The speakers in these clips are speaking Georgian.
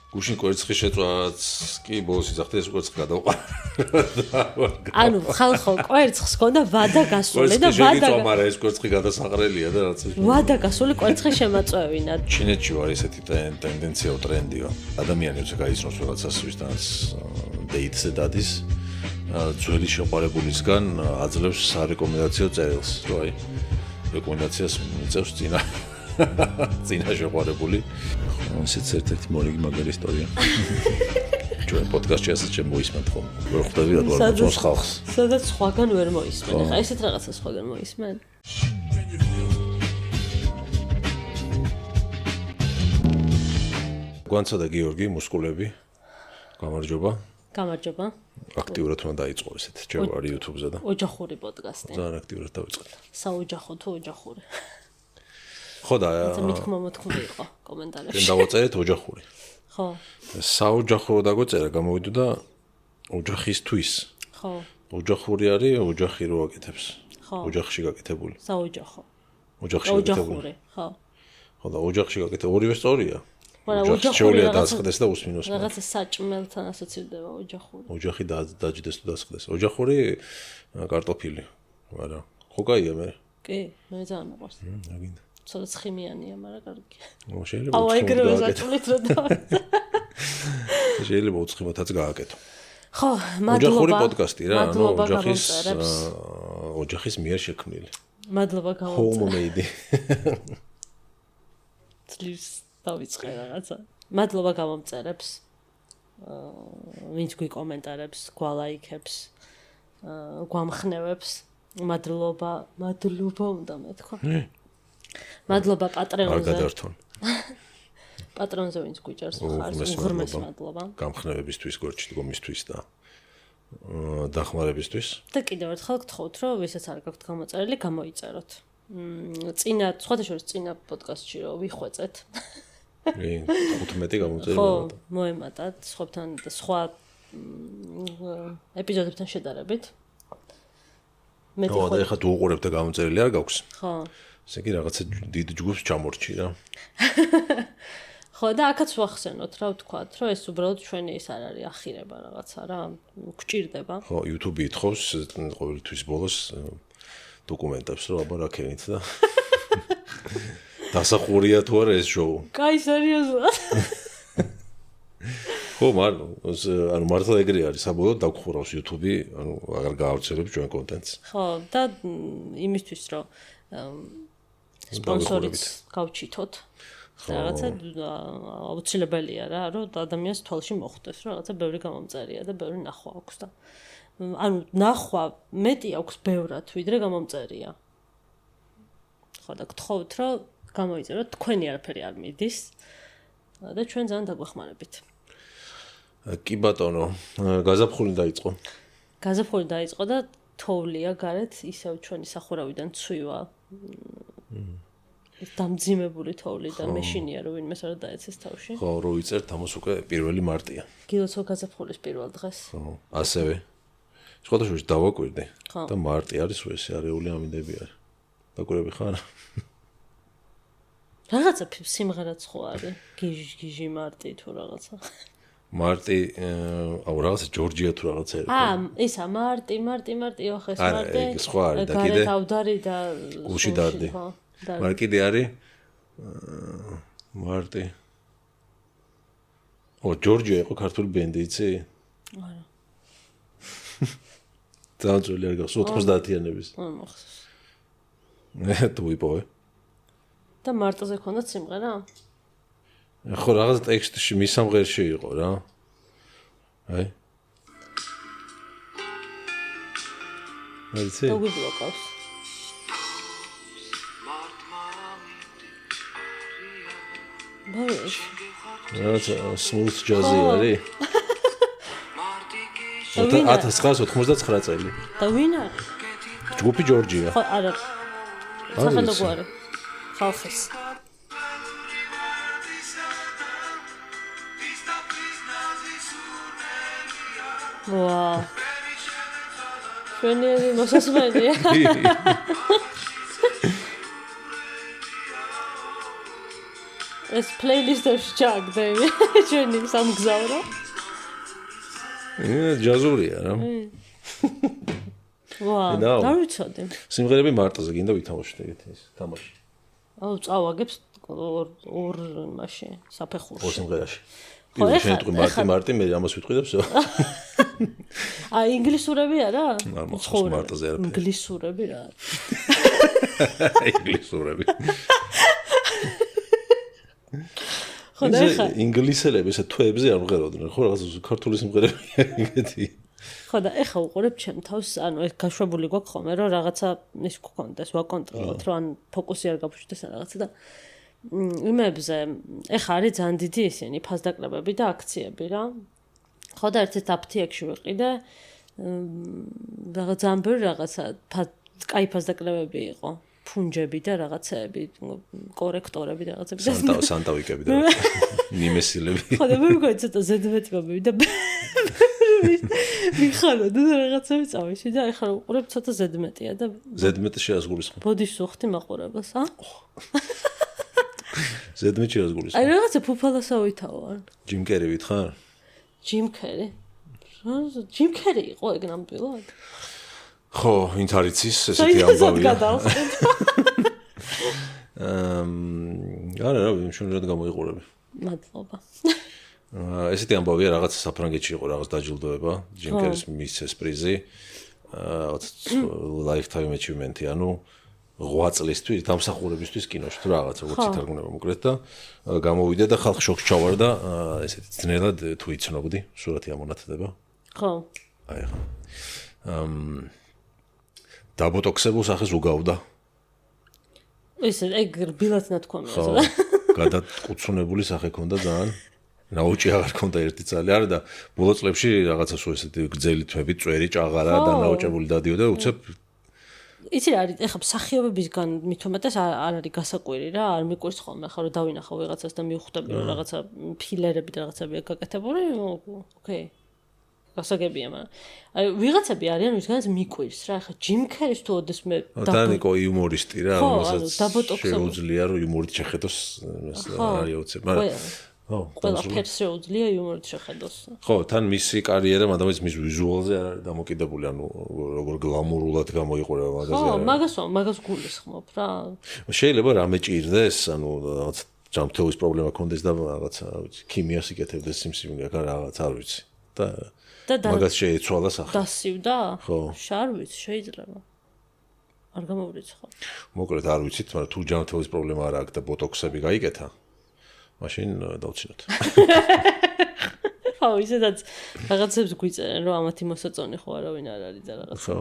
გუშინ კვერცხის შეწვაც კი ბოლოს იძახდა ეს კვერცხი გადავყარა. ანუ ხალხო კვერცხს ქონდა ვადა გასული და ვადა მაგრამ ეს კვერცხი გადასაყრელია და რაც ვადა გასული კვერცხი შემაწვევინათ. ჩინეთში ვარ ესეთი ტენდენცია ტრენდია. ადამიანი როცა გაიცნობს რაღაცას ვისთანაც დეიტზე დადის ძველი შეყვარებულისგან აძლევს სარეკომენდაციო წერილს, რომ აი რეკომენდაციას მიწევს წინა შეყვარებული. ესეც ერთ-ერთი მორიგი მაგარი ისტორია. ჩვენ პოდკასტში ასეც შემოისმენთ ხომ. ვერ ხვდები რა თქმა ხალხს. სადაც სხვაგან ვერ მოისმენ. ხა ესეთ რაღაცას სხვაგან მოისმენ. გვანცადა გიორგი მუსკულები. გამარჯობა. გამარჯობა. აქტიურად უნდა დაიწყო ესეთ. ჩვენ ვარ YouTube-ზე და ოჯახური პოდკასტი. ძალიან აქტიურად დავიწყეთ. საოჯახო თუ ოჯახური. ხო და მithქმა იყო კომენტარებში. ჩვენ დავაწერეთ ოჯახური. ხო. საოჯახო დაგვეწერა გამოვიდა და ოჯახისთვის. ხო. ოჯახური არის ოჯახი რო აკეთებს. ხო. ოჯახში გაკეთებული. საოჯახო. ოჯახში გაკეთებული. ხო. ხო და ოჯახში გაკეთებული ორივე სწორია. ოჯახური დაასხდეს და უსმინოს. რაღაცა საჭმელთან ასოცირდება ოჯახური. ოჯახი დაჯდეს თუ დასხდეს. ოჯახური კარტოფილი. არა. ხო კაია მე. კი, მე ძალიან მიყვარს. აგინდა. ცოტა ცხიმიანია, მაგრამ კარგი. შეიძლება აუ ეგრევე საჭმელით რა და. შეიძლება უცხიმათაც გააკეთო. ხო, მადლობა. ოჯახური პოდკასტი რა, ანუ გამოწერებს. ოჯახის მიერ შექმნილი. მადლობა გამოწერებს. Homemade. ძლივს დავიწყე რაღაცა. მადლობა გამომწერებს. ვინც გვიკომენტარებს, გვალაიქებს, გვამხნევებს. მადლობა უნდა მეთქვა. მადლობა პატრეონზე. არ გადართონ. პატრონზე ვინც გვიჭერს ხარს, უღრმეს მადლობა. გამხნევებისთვის, გორჩი დგომისთვის და დახმარებისთვის. და კიდევ ერთხელ გთხოვთ, რომ ვისაც არ გაქვთ გამოწერილი, გამოიწეროთ. წინა პოდკასტში რომ ვიხვეწეთ. 15 გამოწერილი. ხო, მოემატათ სხვებთან და სხვა ეპიზოდებთან შედარებით. ხო, და ეხლა თუ უყურებ და გამოწერილი არ გაქვს. ხო. ესე იგი რაღაცა დიდ ჯგუფს ჩამორჩი რა. ხო, და აქაც ვახსენოთ რა ვთქვათ, რომ ეს უბრალოდ ჩვენი ის არ არის ახირება რაღაცა რა, გვჭირდება. ხო, YouTube ითხოვს ყოველთვის ბოლოს დოკუმენტებს, რომ აბა რა ქენით და დასახურია თუ არა ეს შოუ. კაი, სერიოზულად. ხო, ანუ მართლა ეგრე არის, საბოლოოდ დაგხურავს YouTube, ანუ აღარ გაავრცელებს ჩვენ კონტენტს. ხო, და იმისთვის რომ სპონსორიც გავჩითოთ. რაღაცა აუცილებელია რა, რომ ადამიანს თვალში მოხვდეს, რომ რაღაცა ბევრი გამომწერია და ბევრი ნახვა აქვს და ანუ ნახვა მეტი აქვს ბევრად, ვიდრე გამომწერია. ხო, და გთხოვთ, რომ გამოიწეროთ, თქვენი არაფერი არ მიდის და ჩვენ ძალიან დაგვეხმარებით. კი ბატონო, გაზაფხული დაიწყო. გაზაფხული დაიწყო და თოვლია გარეთ, ისევ ჩვენი სახურავიდან ცვივა. დამძიმებული თოვლი და მეშინია რომ ვინმეს არ დაეცეს თავში. ხო, რო იწერთ ამას უკვე 1 მარტია. გილოცო გაზაფხულის პირველ დღეს. ხო, ასევე. სხვადასხვა დავაკვირდი და მარტი არის ეს არეული ამინდები არის. დაკვირები ხარ? რაღაცა სიმღერაც ხო არის? გიჟი მარტი თუ რაღაცა. მარტი, აუ რაღაცა ჯორჯია თუ რაღაცა არის. ისა მარტი, ოხ ეს მარტი. არა, სხვა არის და კიდე. გარეთ ავდარი და გულში დარდი. მაგრამ კიდე არის მარტი. ჯორჯია იყო ქართული ბენდი, იცი? არა. ძალიან ძველი არ გახსოვს 90-იანების. თუ იპოვე. და მარტოზე ქონდა სიმღერა? ხო, რაღაც ტექსტში მისამღერში იყო რა. აი. აიცი? და ვიბლოკავს. ბაიში. რაღაცა smooth jazz-ი არის. 1999 წელი. და ვინ არის? ჯგუფი ჯორჯია. ხო, არა. სახელმწიფო ხალხის. ვაუ. ჩვენი მოსასმენია. ეს პლეილისტებში ჩააგდე ჩვენი სამგზავრო. ჯაზურია რა. ვაა, რა ვიცოდი. სიმღერები მარტოზე გინდა ვითამაშოთ ეგეთი ის თამაში. აუ წავაგებს ორ მასში, საფეხურში. ორ სიმღერაში. პირველ შენ თქვი მარტი, მე ამას ვიტყვი და всё. ინგლისურები არა? მარტოზე არა. ინგლისურები რა. ინგლისურები. ხოდა ეხა ინგლისელები ესე თვეებზე არ მღეროდნენ, ხო რაღაც ქართული სიმღერები ეგეთი. ხოდა ეხა უყურებ ჩემ თავს, ანუ ეს გაშვებული გვაქვს ხოლმე, რომ რაღაცა ის გქონდეს, ვაკონტროლოთ, რომ ან ფოკუსი არ გაფუჭდეს რაღაცა და იმებზე ეხა არის ძალიან დიდი ისინი ფასდაკლებები და აქციები რა. ხოდა ერთ-ერთ აფთიაქში ვიყიდე, რაღაც ძალიან ბევრი რაღაცა კაი ფასდაკლებები იყო. ფუნჯები და რაღაცები, კორექტორები და რაღაცები. სანტავიკები და ნიმესილები. ხოდა მე მგონი ცოტა ზედმეტი მომივიდა. მიხარო და რაღაცები წავიში და ეხლა უყურებ ცოტა ზედმეტია და ზედმეტი შეასგულისხმობ. ბოდიშს ვხდი მაყურებელს, ა? ზედმეტი შეასგულისხმობ. აი რაღაცა ფუფალასავითაო არ. ჯიმ კერი ვითხარ? ჯიმ კერი. ჯიმ კერი იყო ეგ ნამდვილად? ხო, ვინც არ იცის, ესეთი ამბავია. არა, შენ გამოიყურები. მადლობა. ესეთი ამბავია, რაღაც საფრანგეთში იყო რაღაც დაჯილდოება, ჯიმ კერის მისცეს პრიზი. lifetime achievement-ი, ანუ 8 წლისთვის დამსახურებისთვის კინოში თუ რაღაცა როგორც ითარგმნება მოკლედ და გამოვიდა და ხალხი შოქს ჩავარდა, ესეთი ძნელად თუ იცნობდი, სურათი ამონათდება. ხო. აი ხო. დაბოტოქსებულ სახეს უგავდა. ეს ეგ რბილად ნათქვამია, ხო. გადაკუცუნებული სახე ქონდა ძალიან. ნაოჭი აღარ ქონდა ერთი წალი არა და ბოლო წლებში რაღაცა სულ ესეთი გრძელი თვები, წვერი, ჭაღარა და ნაოჭებული დადიოდა და უცებ იცი რა არის, ეხლა მსახიობებისგან მithumetes არ არის გასაკვირი რა, არ მიკვირს ხოლმე ხა რომ დავინახავ ვიღაცას და მივხვდები რომ რაღაცა ფილერები და რაღაცები გაკეთებული, ოკეი. გასაგებია, მაგრამ აი ვიღაცები არიან ვისგანაც მიკვირს რა, ხა ჯიმ კერის თუ ოდეს მე დანიკო იუმორისტი რა, რომელსაც შეუძლია რომ იუმორით შეხედოს, არის უცებ, მაგრამ ყველა ფერს შეუძლია იუმორით შეხედოს. ხო, თან მისი კარიერა, მაგრამ მის ვიზუალზე არ არის დამოკიდებული, ანუ როგორ გლამურულად გამოიყურება მაგაზე. ხო, მაგას გულისხმობ რა. შეიძლება რამე ჭირდეს, ანუ რაღაც ჯანმრთელობის პრობლემა ქონდეს და რაღაცა, რა ვიცი, ქიმიას იკეთებდეს სიმსივნე, რაღაც არ ვიცი. და მაგას შეეცვალა სახე. დასივდა? ხო. არ ვიცი, შეიძლება. არ გამოვრიცხავ. მოკლედ არ ვიცით, მაგრამ თუ ჯანმრთელობის პრობლემა არ აქვს და ბოტოქსები გაიკეთა, მაშინ დავცინოთ. ხო, ისედაც რაღაცებს გვიწერენ, რომ ამათი მოსაწონი ხო არავინ არ არის და რაღაცა. ხო.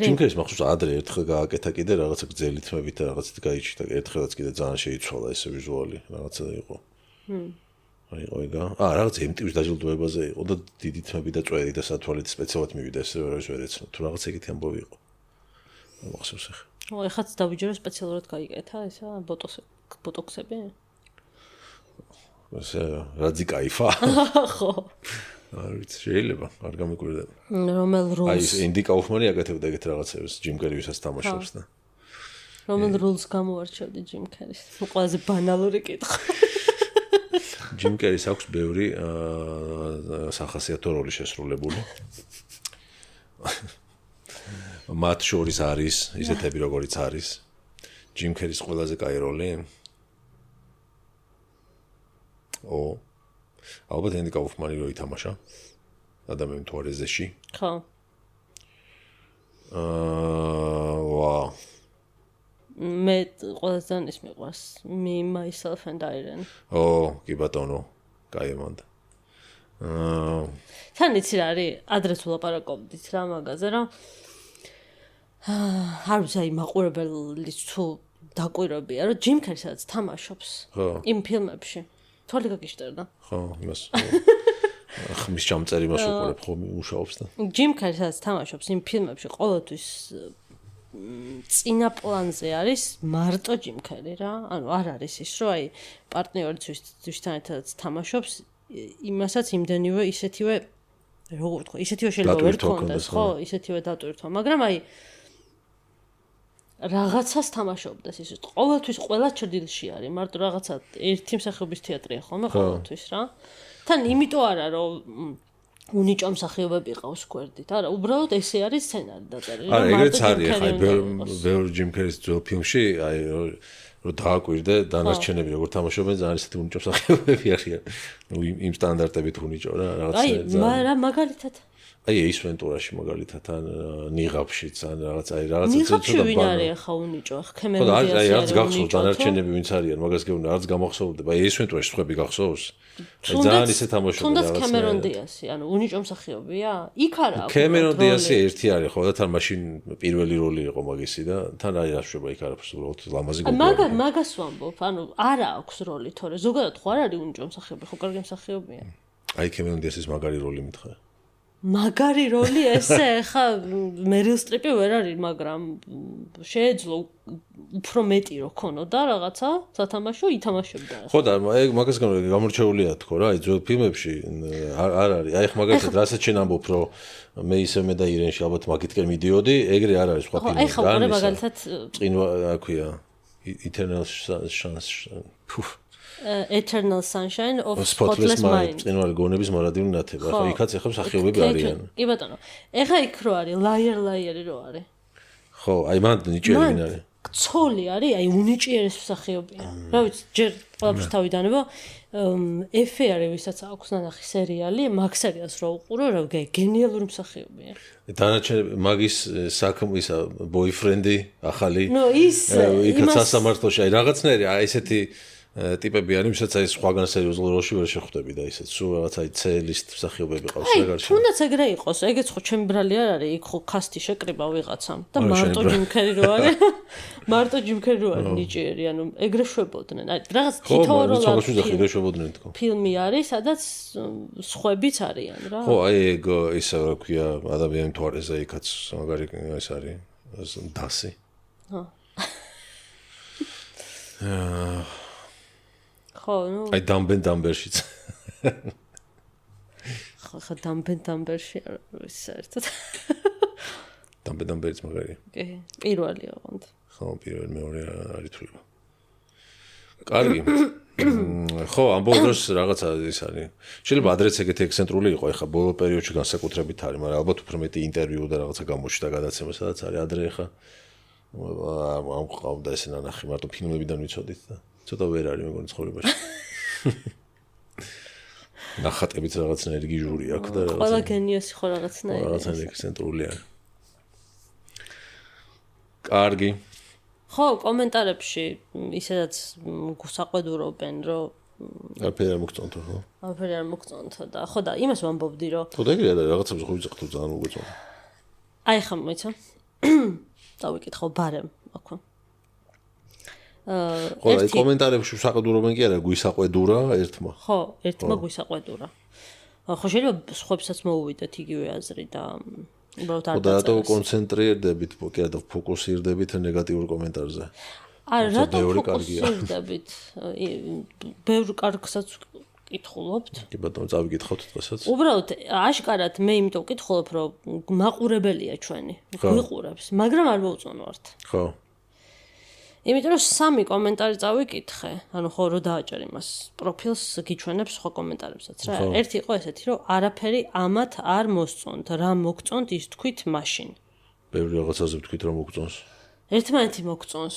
ჯიმ კერის მახსოვს ადრე ერთხელ გააკეთა კიდე რაღაცა გძელი თმებით და რაღაცით გაიჩიტა, ერთხელაც კიდე ძალიან შეიცვალა ესე ვიზუალი, რაღაცა იყო. აიყო ეგა. რაღაც MTV-ს დაჯილდოებაზე იყო და დიდი თმები და წვერი და სათვალით სპეციალურად მივიდა ესე ვერ ეცნო. თუ რაღაც ეგეთი ამბავი იყო. მახსოვს ახლა. ო, ეხაც დავიჯერო სპეციალურად გაიკეთა ესა ბოტოქსები. ესე რაძი кайფა. ხო. არ ვიცი, შეიძლება, არ გამიკვირდება. რომელ როლს? აი, ინდი კაუფმანი აკეთებდა ეგეთ რაღაცებს, ჯიმ კერისაც თამაშობს და. რომელ როლს გამოარჩევდი ჯიმ კერის? ყველაზე ბანალური კითხვა. ჯიმ კერის აქვს ბევრი სახასიათო როლი შესრულებული. მათ შორის არის ისეთები როგორიც არის. ჯიმ კერის ყველაზე კაი როლი. ალბათ ინდი კაუფმანი რო ითამაშა. ადამიანი თوارეზეში. ხო. ვაუ. მე ყველაზე ის მიყვარს Me Myself and Irene. კი ბატონო, კაი მანდა. თან იცი რა არის, ადრეს ვლაპარაკობდით რა მაგაზე, რომ არ ვიცი, აი მაყურებელის თუ დაკვირვებია, რომ ჯიმ კერი სადაც თამაშობს იმ ფილმებში. თვალი გაგიშტერდა. ხო, იმას. ხმის ჩამწერი მას უყურებ, ხო, მუშაობს და. ჯიმ კერი სადაც თამაშობს იმ ფილმებში ყოველთვის წინა პლანზე არის მარტო ჯიმ კერი რა. ანუ არ არის ის, რომ აი პარტნიორიც ვისთან ერთად თამაშობს, იმასაც იმდენივე ისეთივე როგორ ვთქვა, ისეთივე შეიძლება ვერ გქონდეს, ხო, ისეთივე დატვირთვა, მაგრამ აი რაღაცას თამაშობდეს ის ყოველთვის ყველა ჭრდილში არის მარტო რაღაცა ერთი მსახიობის თეატრია ხოლმე ყოველთვის რა თან იმიტომ არა რომ უნიჭო მსახიობები ყავს გვერდით არა უბრალოდ ესე არის სცენარი დაწერილი არა ეგრეც არის ხა ბევრ ჯიმ კერის ძველ ფილმში აი რომ დააკვირდე დანარჩენები როგორ თამაშობენ ძალიან ისეთი უნიჭო მსახიობები არიან იმ სტანდარტებით უნიჭო რა რაღაცა აი რა მაგალითად აი ეს ვენტურაში მაგალითად ან ნიღაბშიც ან რაღაც აი რაღაცა ნიღაბში ვინ არის ახლა უნიჭო ახ კემერონ დიასი აი არც გახსოვს დანარჩენები ვინც არიან მაგას გეუბნები არც გამახსოვდება აი ეს ვენტურაში სხვები გახსოვს აი ძალიან ისე თამაშობენ თუნდაც კემერონ დიასი ანუ უნიჭო მსახიობია იქ არა აქვს კემერონ დიასი ერთი არის ხო და თან მაშინ პირველი როლი იყო მაგისი და თან არის აშვება იქ არაფერს უბრალოდ ლამაზი გოგოა მაგას ვამბობ ანუ არა აქვს როლი თორე ზოგადად ხო არ არის უნიჭო მსახიობი ხო კარგი მსახიობია აი კემერონ დიასის მაგარი როლი მითხრა მაგარი როლი ესე ხა მერილ სტრიპი ვერ არის მაგრამ შეეძლო უფრო მეტი რო ქონოდა რაღაცა სათამაშო ითამაშებდა ხო და ეგ მაგას გამორჩეულია თქო რა აი ძველ ფილმებში არ არის აი ხ მაგალითად რასაც შენ ამბობ რომ მე ისე მე და ირენში ალბათ მაგითკენ მიდიოდი ეგრე არ არის სხვა ფილმი აი ხა მაგალითად წინვა რა ქვია Eternal Eternal Sunshine of Spotless Mind. წინვალი გონების მარადიული ნათება. ხო, იქაც ახლა მსახიობები არიან. კი ბატონო. ეხა იქ რო არის, Liar რო არის. ხო, აი მან ნიჭიერი ვინ არის? ცოლი არის, აი უნიჭიერის მსახიობია. რა ვიცი, ჯერ ყველაფერს თავიდანებო ეფე არის, ვისაც აქვს ნანახი სერიალი, მაგ სერიალს რო უყურო, რა ვგე, გენიალური მსახიობია. დანარჩენი მაგის საქმისა ბოიფრენდი ახალი. ნუ ის იქაც სასამართლოში აი რაღაცნაირი აი ესეთი ტიპები არის, ვისაც აი სხვაგან სერიოზულ როლში ვერ შეხვდები და ისეთ სულ რაღაც აი C-list მსახიობები ყავს რა გარშემო. თუნდაც ეგრე იყოს, ეგეც ხო ჩემი ბრალი არ არის, იქ ხო კასტი შეკრიბა ვიღაცამ და მარტო ჯიმ კერი რო არის. მარტო ჯიმ კერი რო არის ნიჭიერი, ანუ ეგრე შვებოდნენ. აი რაღაც თითოეულ ფილმი არის, სადაც სხვებიც არიან რა. ხო, აი ეგ ისე რა ქვია, ადამიანის თვარეზე იქაც მაგარი ეს არის დასი. ხო. ხო, ნუ აი დამბერშიც. ხო, დამბერში არის საერთოდ. დამბერიც მაგარია. კი, პირველი ოღონდ. ხო, პირველი მეორე არის თვლება. კარგი. ხო, ამ ბოლო დროს რაღაცა ის არის. შეიძლება ადრეც ეგეთი ექსცენტრული იყო, ეხა ბოლო პერიოდში განსაკუთრებით არის, მაგრამ ალბათ უფრო მეტი ინტერვიუ და რაღაცა გამოჩნდა გადაცემა, სადაც არის ადრე ეხა ამ ყავდა ესე ნანახი, მარტო ფილმებიდან ვიცოდით და ცოტა ვერ არის მეგონი ცხოვრებაში. ნახატებით რაღაცნაირი გიჟური აქვს და რაღაცა. ყველა გენიოსი ხო რაღაცნაირი. რაღაცნაირი ექსცენტრული არის. კარგი. ხო, კომენტარებში ისედაც გუსაყვედურობენ, რომ არაფერი არ მოგწონთ ხო? არაფერი არ მოგწონთ და ხო და იმას ვამბობდი, რომ ხო და ეგრეა და რაღაცებს ხო ვიწყდო ძალიან მოგწონთ. აი ხა მოიცა. დავიკითხო ბარემ, აქვე. ხო, აი კომენტარებში ვსაყვედურობენ კი არა, გვისაყვედურა ერთმა. ხო, ერთმა გვისაყვედურა. ხო, შეიძლება სხვებსაც მოუვიდეთ იგივე აზრი და უბრალოდ არ და რატო კონცენტრირდებით, კი არა, ფოკუსირდებით ნეგატიურ კომენტარზე? არა, რატო ფოკუსირდებით? ბევრ კარგსაც კითხულობთ. კი ბატონო, წავიკითხავთ დღესაც. უბრალოდ აშკარად მე იმიტომ ვკითხულობ, რომ მაყურებელია ჩვენი, გვიყურებს, მაგრამ არ მოვწონვართ. ხო. იმიტომ რომ 3 კომენტარი წავიკითხე, ანუ ხო რო დააჭერ იმას პროფილს გიჩვენებს სხვა კომენტარებსაც რა. ერთი იყო ესეთი, რომ არაფერი ამათ არ მოსწონთ, რა მოგწონთ ის თქვით მაშინ. ბევრი რაღაცაზე ვთქვით რომ მოგწონს. ერთმანეთი მოგწონს.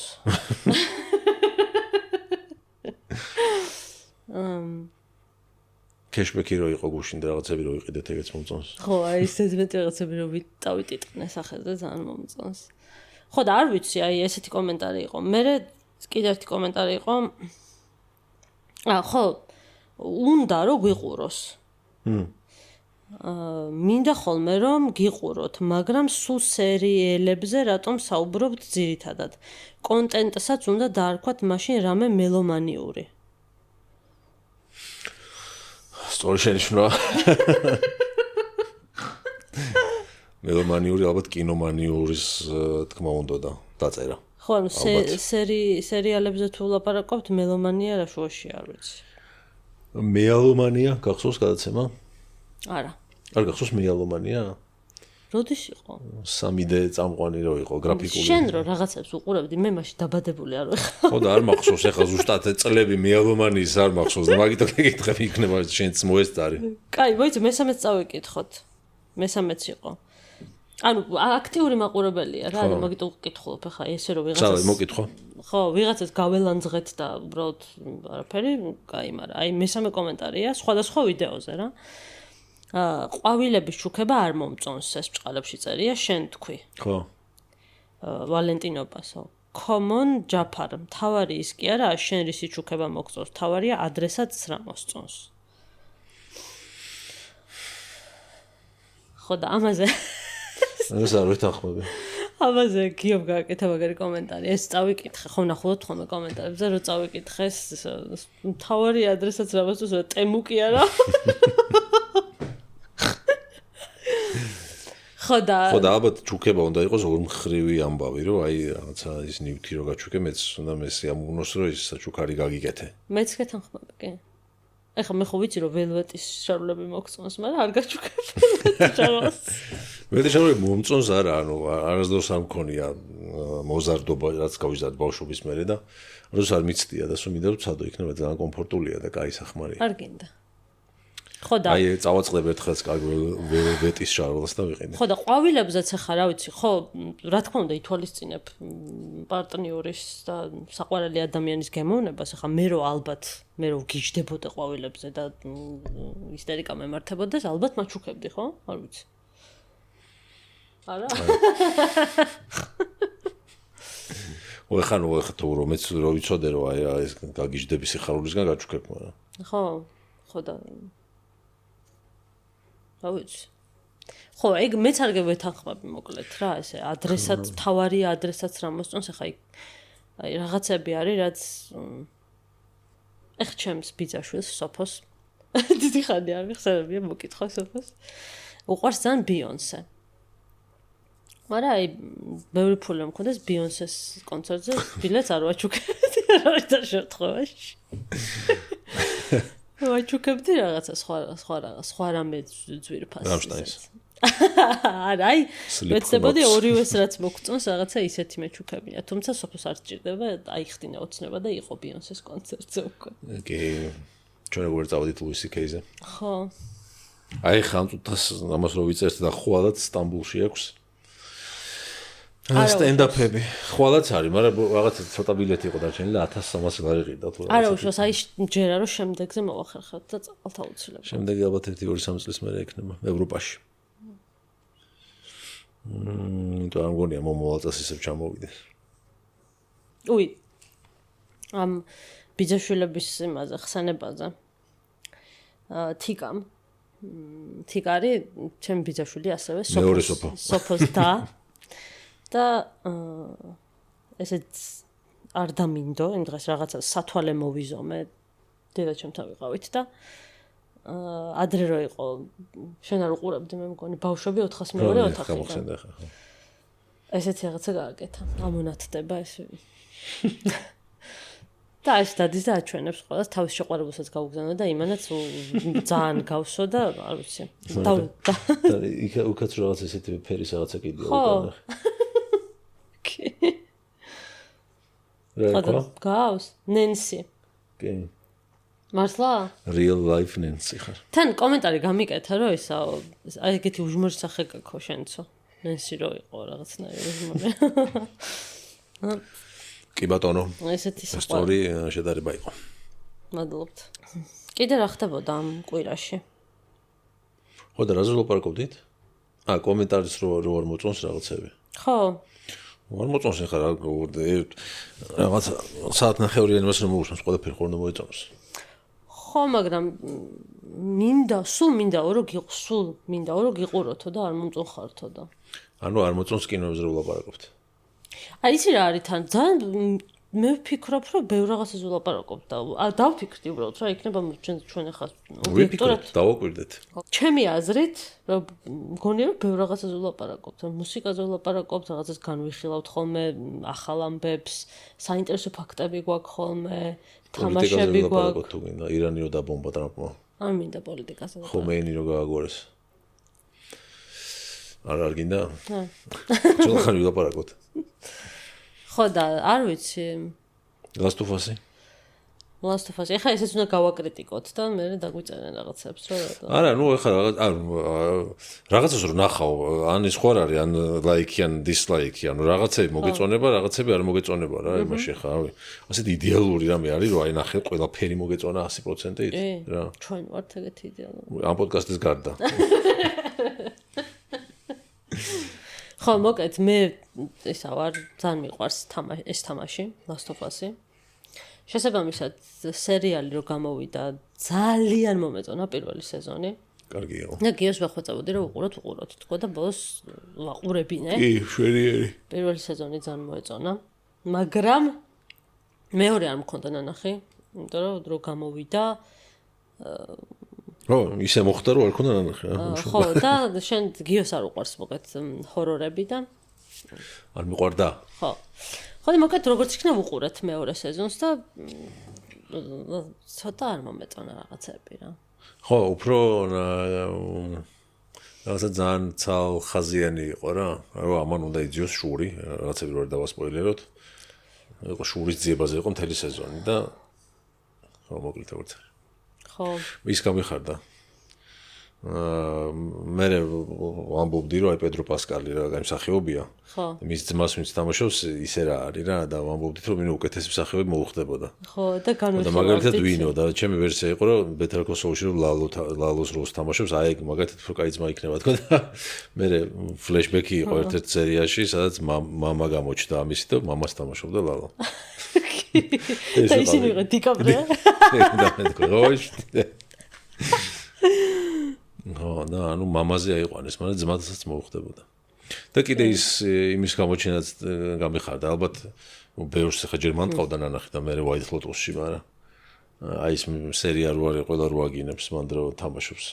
კეშბექი რო იყო გუშინ და რაღაცები რო იყიდეთ ეგეც მომწონს. ხო, აი ესეც მეტი რაღაცები რო დავიტიტყნე სახელზე ძალიან მომწონს. ხო და არ ვიცი, აი ესეთი კომენტარი იყო. მე კიდე ერთი კომენტარი იყო. ხო, უნდა რომ გვიყუროს. მინდა ხოლმე რომ გიყუროთ, მაგრამ სულ სერიელებზე რატომ საუბრობთ ძირითადად? კონტენტსაც უნდა დაარქვათ მაშინ რამე მელომანიური. სწორი შენიშვნა. მელომანიური ალბათ კინომანიურის თქმა უნდა და დაწერა. ხო, ანუ სერიალებზე თუ ვლაპარაკობთ, მელომანია რა შუაში არ ვიცი. მეალომანია გახსოვს გადაცემა? არა. არ გახსოვს მეალომანია? როდის იყო? 3D წამყვანი რო იყო გრაფიკული. შენ რო რაღაცებს უყურებდი, მე მაშინ დაბადებული არ ვიყავ. ხო და არ მახსოვს ახლა ზუსტად წლები მეალომანიის არ მახსოვს და მაგითო გეკითხები იქნება შენც მოესწარი. კაი, მოიცა მესამეც წავიკითხოთ. მესამეც იყო. ანუ აქტიური მაყურებელია რა, მაგითო ვკითხულობ ახლა ესე რომ ვიღაცას. წავე მოკითხო. ხო, ვიღაცას გაველანძღეთ და უბრალოდ არაფერი, კაი, მაგრამ აი მესამე კომენტარია სხვადასხვა ვიდეოზე რა. ყვავილების ჩუქება არ მომწონს ეს ბჭყალებში წერია, შენ თქვი. ხო. ვალენტინობასო. Common ჯაფარ, მთავარი ის კი არა, შენ რისი ჩუქება მოგწონს, მთავარია ადრესატს რა მოსწონს. ხო და ამაზე ეს არ ვეთანხმები. ამაზე გიომ გააკეთა მაგარი კომენტარი. ეს წავიკითხე, ხო ნახულობთ ხოლმე კომენტარებზე, რომ წავიკითხე ეს მთავარი ადრესატს რა მოსწონს, ტემუკი არა. ხო და ალბათ ჩუქება უნდა იყოს ორმხრივი ამბავი, რომ აი რაღაცა ის ნივთი რო გაჩუქე, მეც უნდა მესი ამუნოს, რომ ის საჩუქარი გაგიკეთე. მეც გეთანხმები, კი. ეხლა მე ხო ვიცი რომ ველვეტის შარლები მოგწონს, მაგრამ არ გაჩუქებ შარლს. ველვეტის შარლები მომწონს არა, ანუ არასდროს არ მქონია მოზარდობა, რაც გავიზარდ ბავშვობის მერე და როდეს არ მიცდია და სულ მინდა რომ ცადო იქნება ძალიან კომფორტულია და კაი სახმარია. არ გინდა. ხო და აი წავაწყდებ ერთხელს კარგი ველვეტის შარლს და ვიყიდე. ხო და ყვავილებზეც ახლა რა ვიცი, ხო, რა თქმა უნდა ითვალისწინებ პარტნიორის და საყვარელი ადამიანის გემოვნებას, ახლა მე რო ალბათ მე რო გიждდებოდე ყვავილებზე და ისტერიკა მემართებოდეს, ალბათ მაჩუქებდი, ხო? არ ვიცი. არა? ხო, ეხლა თუ რომეც რო ვიცოდე რომ აი ეს გაგიждდები სიხარულისგან გაჩუქებ, მაგრამ. ხო და რა ვიცი. ხო, ეგ მეც არ გევეთანხმები მოკლედ რა, ესე ადრესატ, თავარი ადრესატს რა მოსწონს, ახლა აი რაღაცები არის, რაც ეხ ჩემს ბიძაშვილს სოფოს დიდი ხანი არ მიხსენებია მოკითხა სოფოს. უყვარს ძალიან ბიონსე. მაგრამ აი ბევრი ფული მქონდეს ბიონსეს კონცერტზე ბილეთს არ ვაჩუქებდი რა შემთხვევაში. ვაჩუქებდი რაღაცა სხვა რამე ძვირფას. რამშტაინს. არა, აი მეცდებოდი ორივეს რაც მოგწონს რაღაცა ისეთი მეჩუქებია. თუმცა სოფოს არ სჭირდება, აიხდინა ოცნება და იყო ბიონსეს კონცერტზე უკვე. კი, ჩვენ როგორ წავედით ლუისი კეიზე. ხო. აი ხანწუთას ამას რო ვიწერთ და ხვალაც სტამბულში აქვს. სტენდაფები. ხვალაც არის, მაგრამ რაღაცა ცოტა ბილეთი იყო დარჩენილი 1300 ლარი ყიდა თუ რა. არა უშავს, აი ჯერა რომ შემდეგზე მოვახერხებთ და წალთ აუცილებლად. შემდეგი ალბათ 1-2-3 წლის მერე ექნება ევროპაში. და არ მგონია მომავალ წელს ისევ ჩამოვიდეს. უი. ამ ბიძაშვილების იმაზე ხსენებაზე. თიკამ. თიკარი, ჩემი ბიძაშვილი ასევე სოფოს და ესეც არ დამინდო, იმ დღეს რაღაცა სათვალე მოვიზომე დედაჩემთან ვიყავით და ადრე რო იყო შენ არ უყურებდი მე მგონი ბავშვები 402 ოთახიდან. ესეთი რაღაცა გააკეთა. ამონათდება ეს. და ეს დადის და აჩვენებს ყველას თავის შეყვარებულსაც გაუგზავნა და იმანაც ძალიან გავსო და არ ვიცი. და იქ უკაც რაღაც ესეთი ფერის რაღაცა კიდია უკან. რა გავს? ნენსი. კი. მართლა? Real life ნენსი ხარ. თან კომენტარი გამიკეთა რომ ისა აი ეგეთი უჟმური სახე გაქო შენცო. ნენსი რო იყო რაღაცნაირი უჟმური. კი ბატონო. ესეთი სწორი შედარება იყო. მადლობთ. კიდე რა ხდებოდა ამ კვირაში? ხო და რაზე ვლაპარაკობდით? კომენტარის რო არ მოწონს რაღაცები. ხო. არ მოწონს ახლა რაღაც საათნახევრიანი მას რომ მოусმენს ყველაფერი ხომ მოეწონს. ხო, მაგრამ სულ მინდა რომ გიყუროთო და არ მომწონხართო და. ანუ არ მოწონს კინოებზე რო ვლაპარაკობთ. აი იცი რა არის თან ძალიან მე ვფიქრობ რომ ბევრ რაღაცაზე ვლაპარაკობთ და დავფიქრდი უბრალოდ რა იქნება ჩვენ ახლა ობიექტურად დავაკვირდეთ. ჩემი აზრით რომ მგონია რომ ბევრ რაღაცაზე ვლაპარაკობთ, მუსიკაზე ვლაპარაკობთ, რაღაცას განვიხილავთ ხოლმე, ახალ ამბებს, საინტერესო ფაქტები გვაქვს ხოლმე, თამაშები გვაქვს. თუ გინდა ირანი რო დაბომბა ტრამპმა. არ მინდა პოლიტიკაზე. ხომეინი რო გააგორეს. არ გინდა? ძველხანი ვილაპარაკოთ. ხო და არ ვიცი. Last of Us-ი? Last of Us-ი. ეხლა ესეც უნდა გავაკრიტიკოთ და მე დაგვიწერენ რაღაცებს, რა. არა, ნუ ეხლა რაღაცას რო ნახავ, ან ის ხوار არის, ან like-ი, ან dislike-ი, ანუ რაღაცები მოგეწონება, რაღაცები არ მოგეწონება რა, იმაში ხა, რავი. ასეთ იდეალური რამე არის, რომ აი ნახე, ყველაფერი მოგეწონა 100%-ით, რა. ჩვენ ვართ ეგეთი იდეალური. ამ პოდკასტის გარდა. ხო, მოკეთ, მე ისა ვარ, ძალიან მიყვარს ეს თამაში, Last of Us-ი. შესაბამისად, სერიალი რო გამოვიდა, ძალიან მომეწონა პირველი სეზონი. კარგი იყო. და გიოს ვახვეწებოდი, რომ უყუროთ, თქო და ბოლოს ვაყურებინე. კი, შვერიერი. პირველი სეზონი ძალიან მოეწონა, მაგრამ მეორე არ მქონდა ნანახი, იმიტომ რომ დრო გამოვიდა. ისე მოხდა რომ არ ქონდა ნანახი, ხო, და შენ გიოს არ უყვარს მოკეთ ჰორორები და არ მიყვარდა? ხო. ხო, მოკეთ როგორც იქნა ვუყურეთ მეორე სეზონს და ცოტა არ მომეწონა რაღაცები რა. ხო, უფრო რაღაცა ძალიან ცალხაზიანი იყო რა. რომ ამან უნდა იძიოს შური, რაღაცები რო არ დავასპოილეროთ. იყო შურის ძიებაზე იყო მთელი სეზონი და ხო, მოკლედ როგორც. ხო. ის გამიხარდა. მე ვამბობდი რომ აი პედრო პასკალი რა გამსახიობია. ხო. მის ძმას ვინც თამაშობს ისე რა არის რა და ვამბობდით რომ მინუ უკეთესი მსახიობი მოუხდებოდა. ხო, და განვიხილავდი. და მაგალითად ვინო და ჩემი ვერსია იყო რომ Better Call Saul-ში რომ ლალოს როლს თამაშობს, აი მაგალითად უფრო კაი ძმა იქნება თქო და მე ფლეშბექი იყო ერთ-ერთ სერიაში, სადაც მამა გამოჩნდა ამისი და მამას თამაშობდა ლალო. და ისინი იყო დიკაპრიო. და მე თქო როიშ. და ანუ მამაზე აიყვანეს, მაგრამ ძმასაც მოუხდებოდა. და კიდე ის იმის გამოჩენაც გამიხარდა, ალბათ ბევრს ხა ჯერ მანდყავდა ნანახი და მე White Lotus-ში, მაგრამ აი ეს სერია რო არის, ყველა რო აგინებს მანდ რო თამაშობს.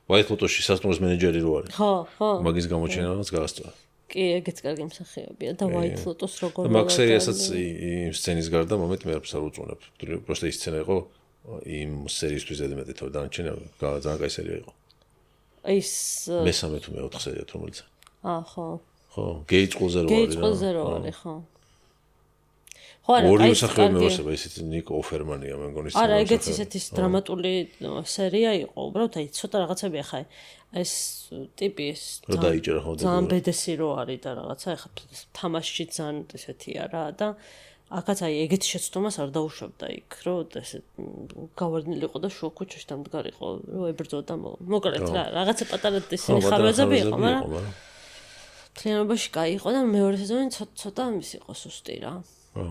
White Lotus-ში სასტუმროს მენეჯერი რო არის. ხო, ხო. მაგის გამოჩენაც გაასწორა. კი, ეგეც კარგი მსახიობია და White Lotus როგორ მაგ სერიასაც იმ სცენის გარდა მომეთ მე არც არ უწუნებ. просто ის სცენა იყო იმ სერიისთვის ზედმეტი თორე დანარჩენი ძალიან კაი სერია იყო. ის მესამე თუ მეოთხე სერია რომელიც. ხო. ხო, გეიწყულზე რო არის რა. გეიწყულზე რო არის, ხო. ხო, არა, ორი მსახიობი მეოსება ისიც ნიკ ოფერმანია მე მგონი. არა, ეგეც ისეთი დრამატული სერია იყო, უბრალოდ აი ცოტა რაღაცები ახლა ეს ტიპი ეს რო დაიჭერა ხო და ძალიან ბედესი რო არის და რაღაცა ახლა თამაშში ძალიან ესეთია რა და აქაც აი ეგეთი შეცდომას არ დაუშვებდა იქ, რომ ესე გავარდნილიყო და შუაქუჩაში დამდგარიყო, რომ ებრძოდა მოკლედ რა, რაღაცა პატარა ისინი ხარვეზები იყო, მაგრამ თლიანობაში კაი იყო და მეორე სეზონი ცოტა ამის იყო სუსტი რა. ხო.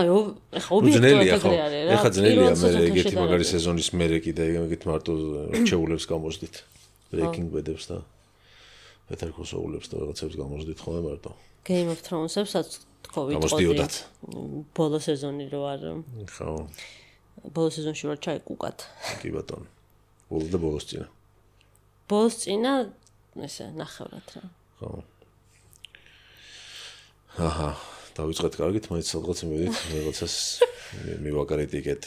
აი, ეხა ობიექტურად ეგრე არის რა. ეხა ძნელია მე ეგეთი მაგარი სეზონის მერე კიდე ეგეთ მარტო რჩეულებს გამოსდით. Breaking Bad-ებს და Better Call Saul-ებს და რაღაცებს გამოსდით ხოლმე მარტო. Game of Thrones-ებსაც თქო გამოსდიოდათ. ბოლო სეზონი რო არ. ხო. ბოლო სეზონში ვარ ჩაიკუკათ. კი ბატონო. ბოლოს და ბოლოს წინა. ბოლოს წინა ესე ნახევრად რა. ხო. აჰა. დავიწყეთ კარგით, მაინც სადღაც მივედით, რაღაცას მივაკრიტიკეთ.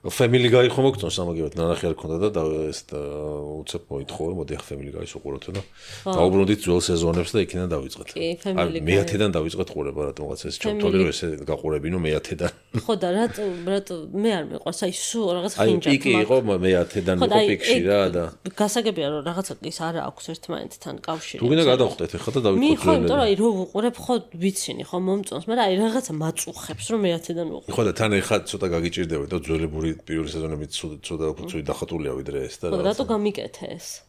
Family Guy ხომ მოგწონს ამაგებად, ნანახი არ ქონდა და ეს უცებ მოითხოვა, რომ მოდი ახ Family Guy-ს უყუროთ და დაუბრუნდით ძველ სეზონებს და იქიდან დავიწყეთ. კი, Family Guy. მე-10-დან დავიწყეთ ყურება, რატომღაც ეს ჩავთვალე, რომ ესე გაყურებინო მე-10-დან. ხო და რატო მე არ მიყვარს, აი სულ რაღაც აი ხინჯად. პიკი იყო მე-10-დან იყო პიკში რა და გასაგებია რომ რაღაცა ის არ აქვს ერთმანეთთან კავშირი. თუ გინდა გადავხდეთ ახლა და დავიწყოთ ხო, იმიტომ რომ აი რო ვუყურებ ხო ვიცინი ხო მომწონს, მაგრამ აი რაღაცა მაწუხებს რომ მე-10-დან ვუყურებ. ხო და თან ახლა ცოტა გაგიჭირდება და ძველებური პირველი სეზონები ცოტა უფრო დახატულია ვიდრე ეს და რა. ხო, რატო გამიკეთე ეს?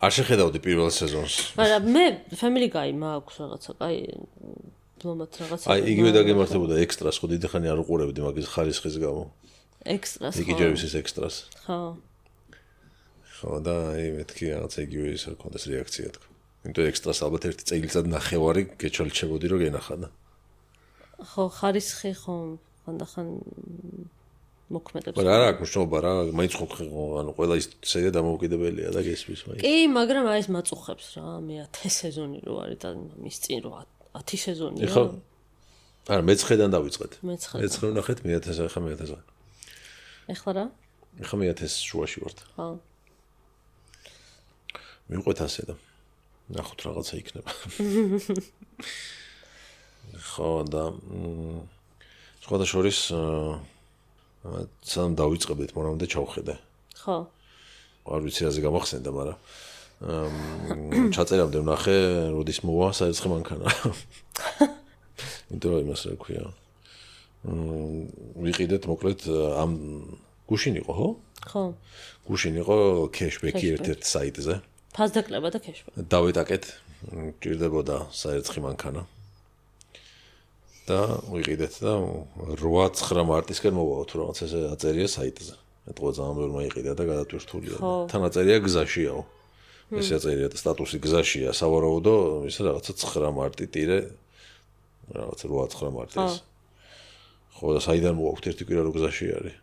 არ შეხედავდი პირველ სეზონს. მაგრამ მე Family Guy მაქვს რაღაცა, აი ბლომად რაღაცა. აი იგივე დაგემართებოდა ექსტრას, ხო დიდი ხანი არ უყურებდი მაგის ხარისხის გამო. ექსტრას ხო. იგი ჯერვის ეს ექსტრას. ხო. ხო და აი მეთქი რაღაცა იგივე ის არ ქონდეს რეაქცია თქო. იმიტომ ექსტრას ალბათ ერთი წელიწად ნახევარი გეჩოლჩებოდი რომ გენახა და. ხო, ხარისხი ხო, ხანდახან მოქმედებს. მაგრამ არა აქვს მნიშვნელობა რა, მაინც ხო ანუ ყველა ის სერია დამოუკიდებელია და გესმის მაინც. კი, მაგრამ აი ეს მაწუხებს რა, მე-10 სეზონი რო არის და მის წინ რო 10 სეზონია. ხო. არა, მე-9-დან დავიწყეთ. მე-9 ვნახეთ, მე-10 ახლა მე-10. ეხლა რა? ახლა მე-10 შუაში ვართ. ხო. მივყვეთ ასე და ნახოთ რაღაცა იქნება. ხო და სხვა შორის სამ დავიწყებდით მომამდე ჩავხედე. ხო. არ ვიცი რაზე გამახსენდა, მაგრამ ჩაწერამდე ვნახე, როდის მოვა საერცხე მანქანა. იმიტომ რომ იმას რა ქვია. ვიყიდეთ მოკლედ ამ გუშინ იყო, ხო? ხო. გუშინ იყო cashback-ი ერთ-ერთ საიტზე. ფასდაკლება და cashback. დავეტაკეთ, ჭირდებოდა საერცხე მანქანა. და ვიყიდეთ და 8-9 მარტისკენ მოვა თუ რაღაც ესე აწერია საიტზე. მეტყვა ძალიან ბევრი მაიყიდა და გადატვირთულია. თან აწერია გზაშიაო. ეს აწერია და სტატუსი გზაშია, სავარაუდო ისე რაღაცა 9 მარტი ტირე რაღაცა 8-9 მარტი ეს. ხო და საიდან მოვაქვთ ერთი კვირა რო გზაში არის.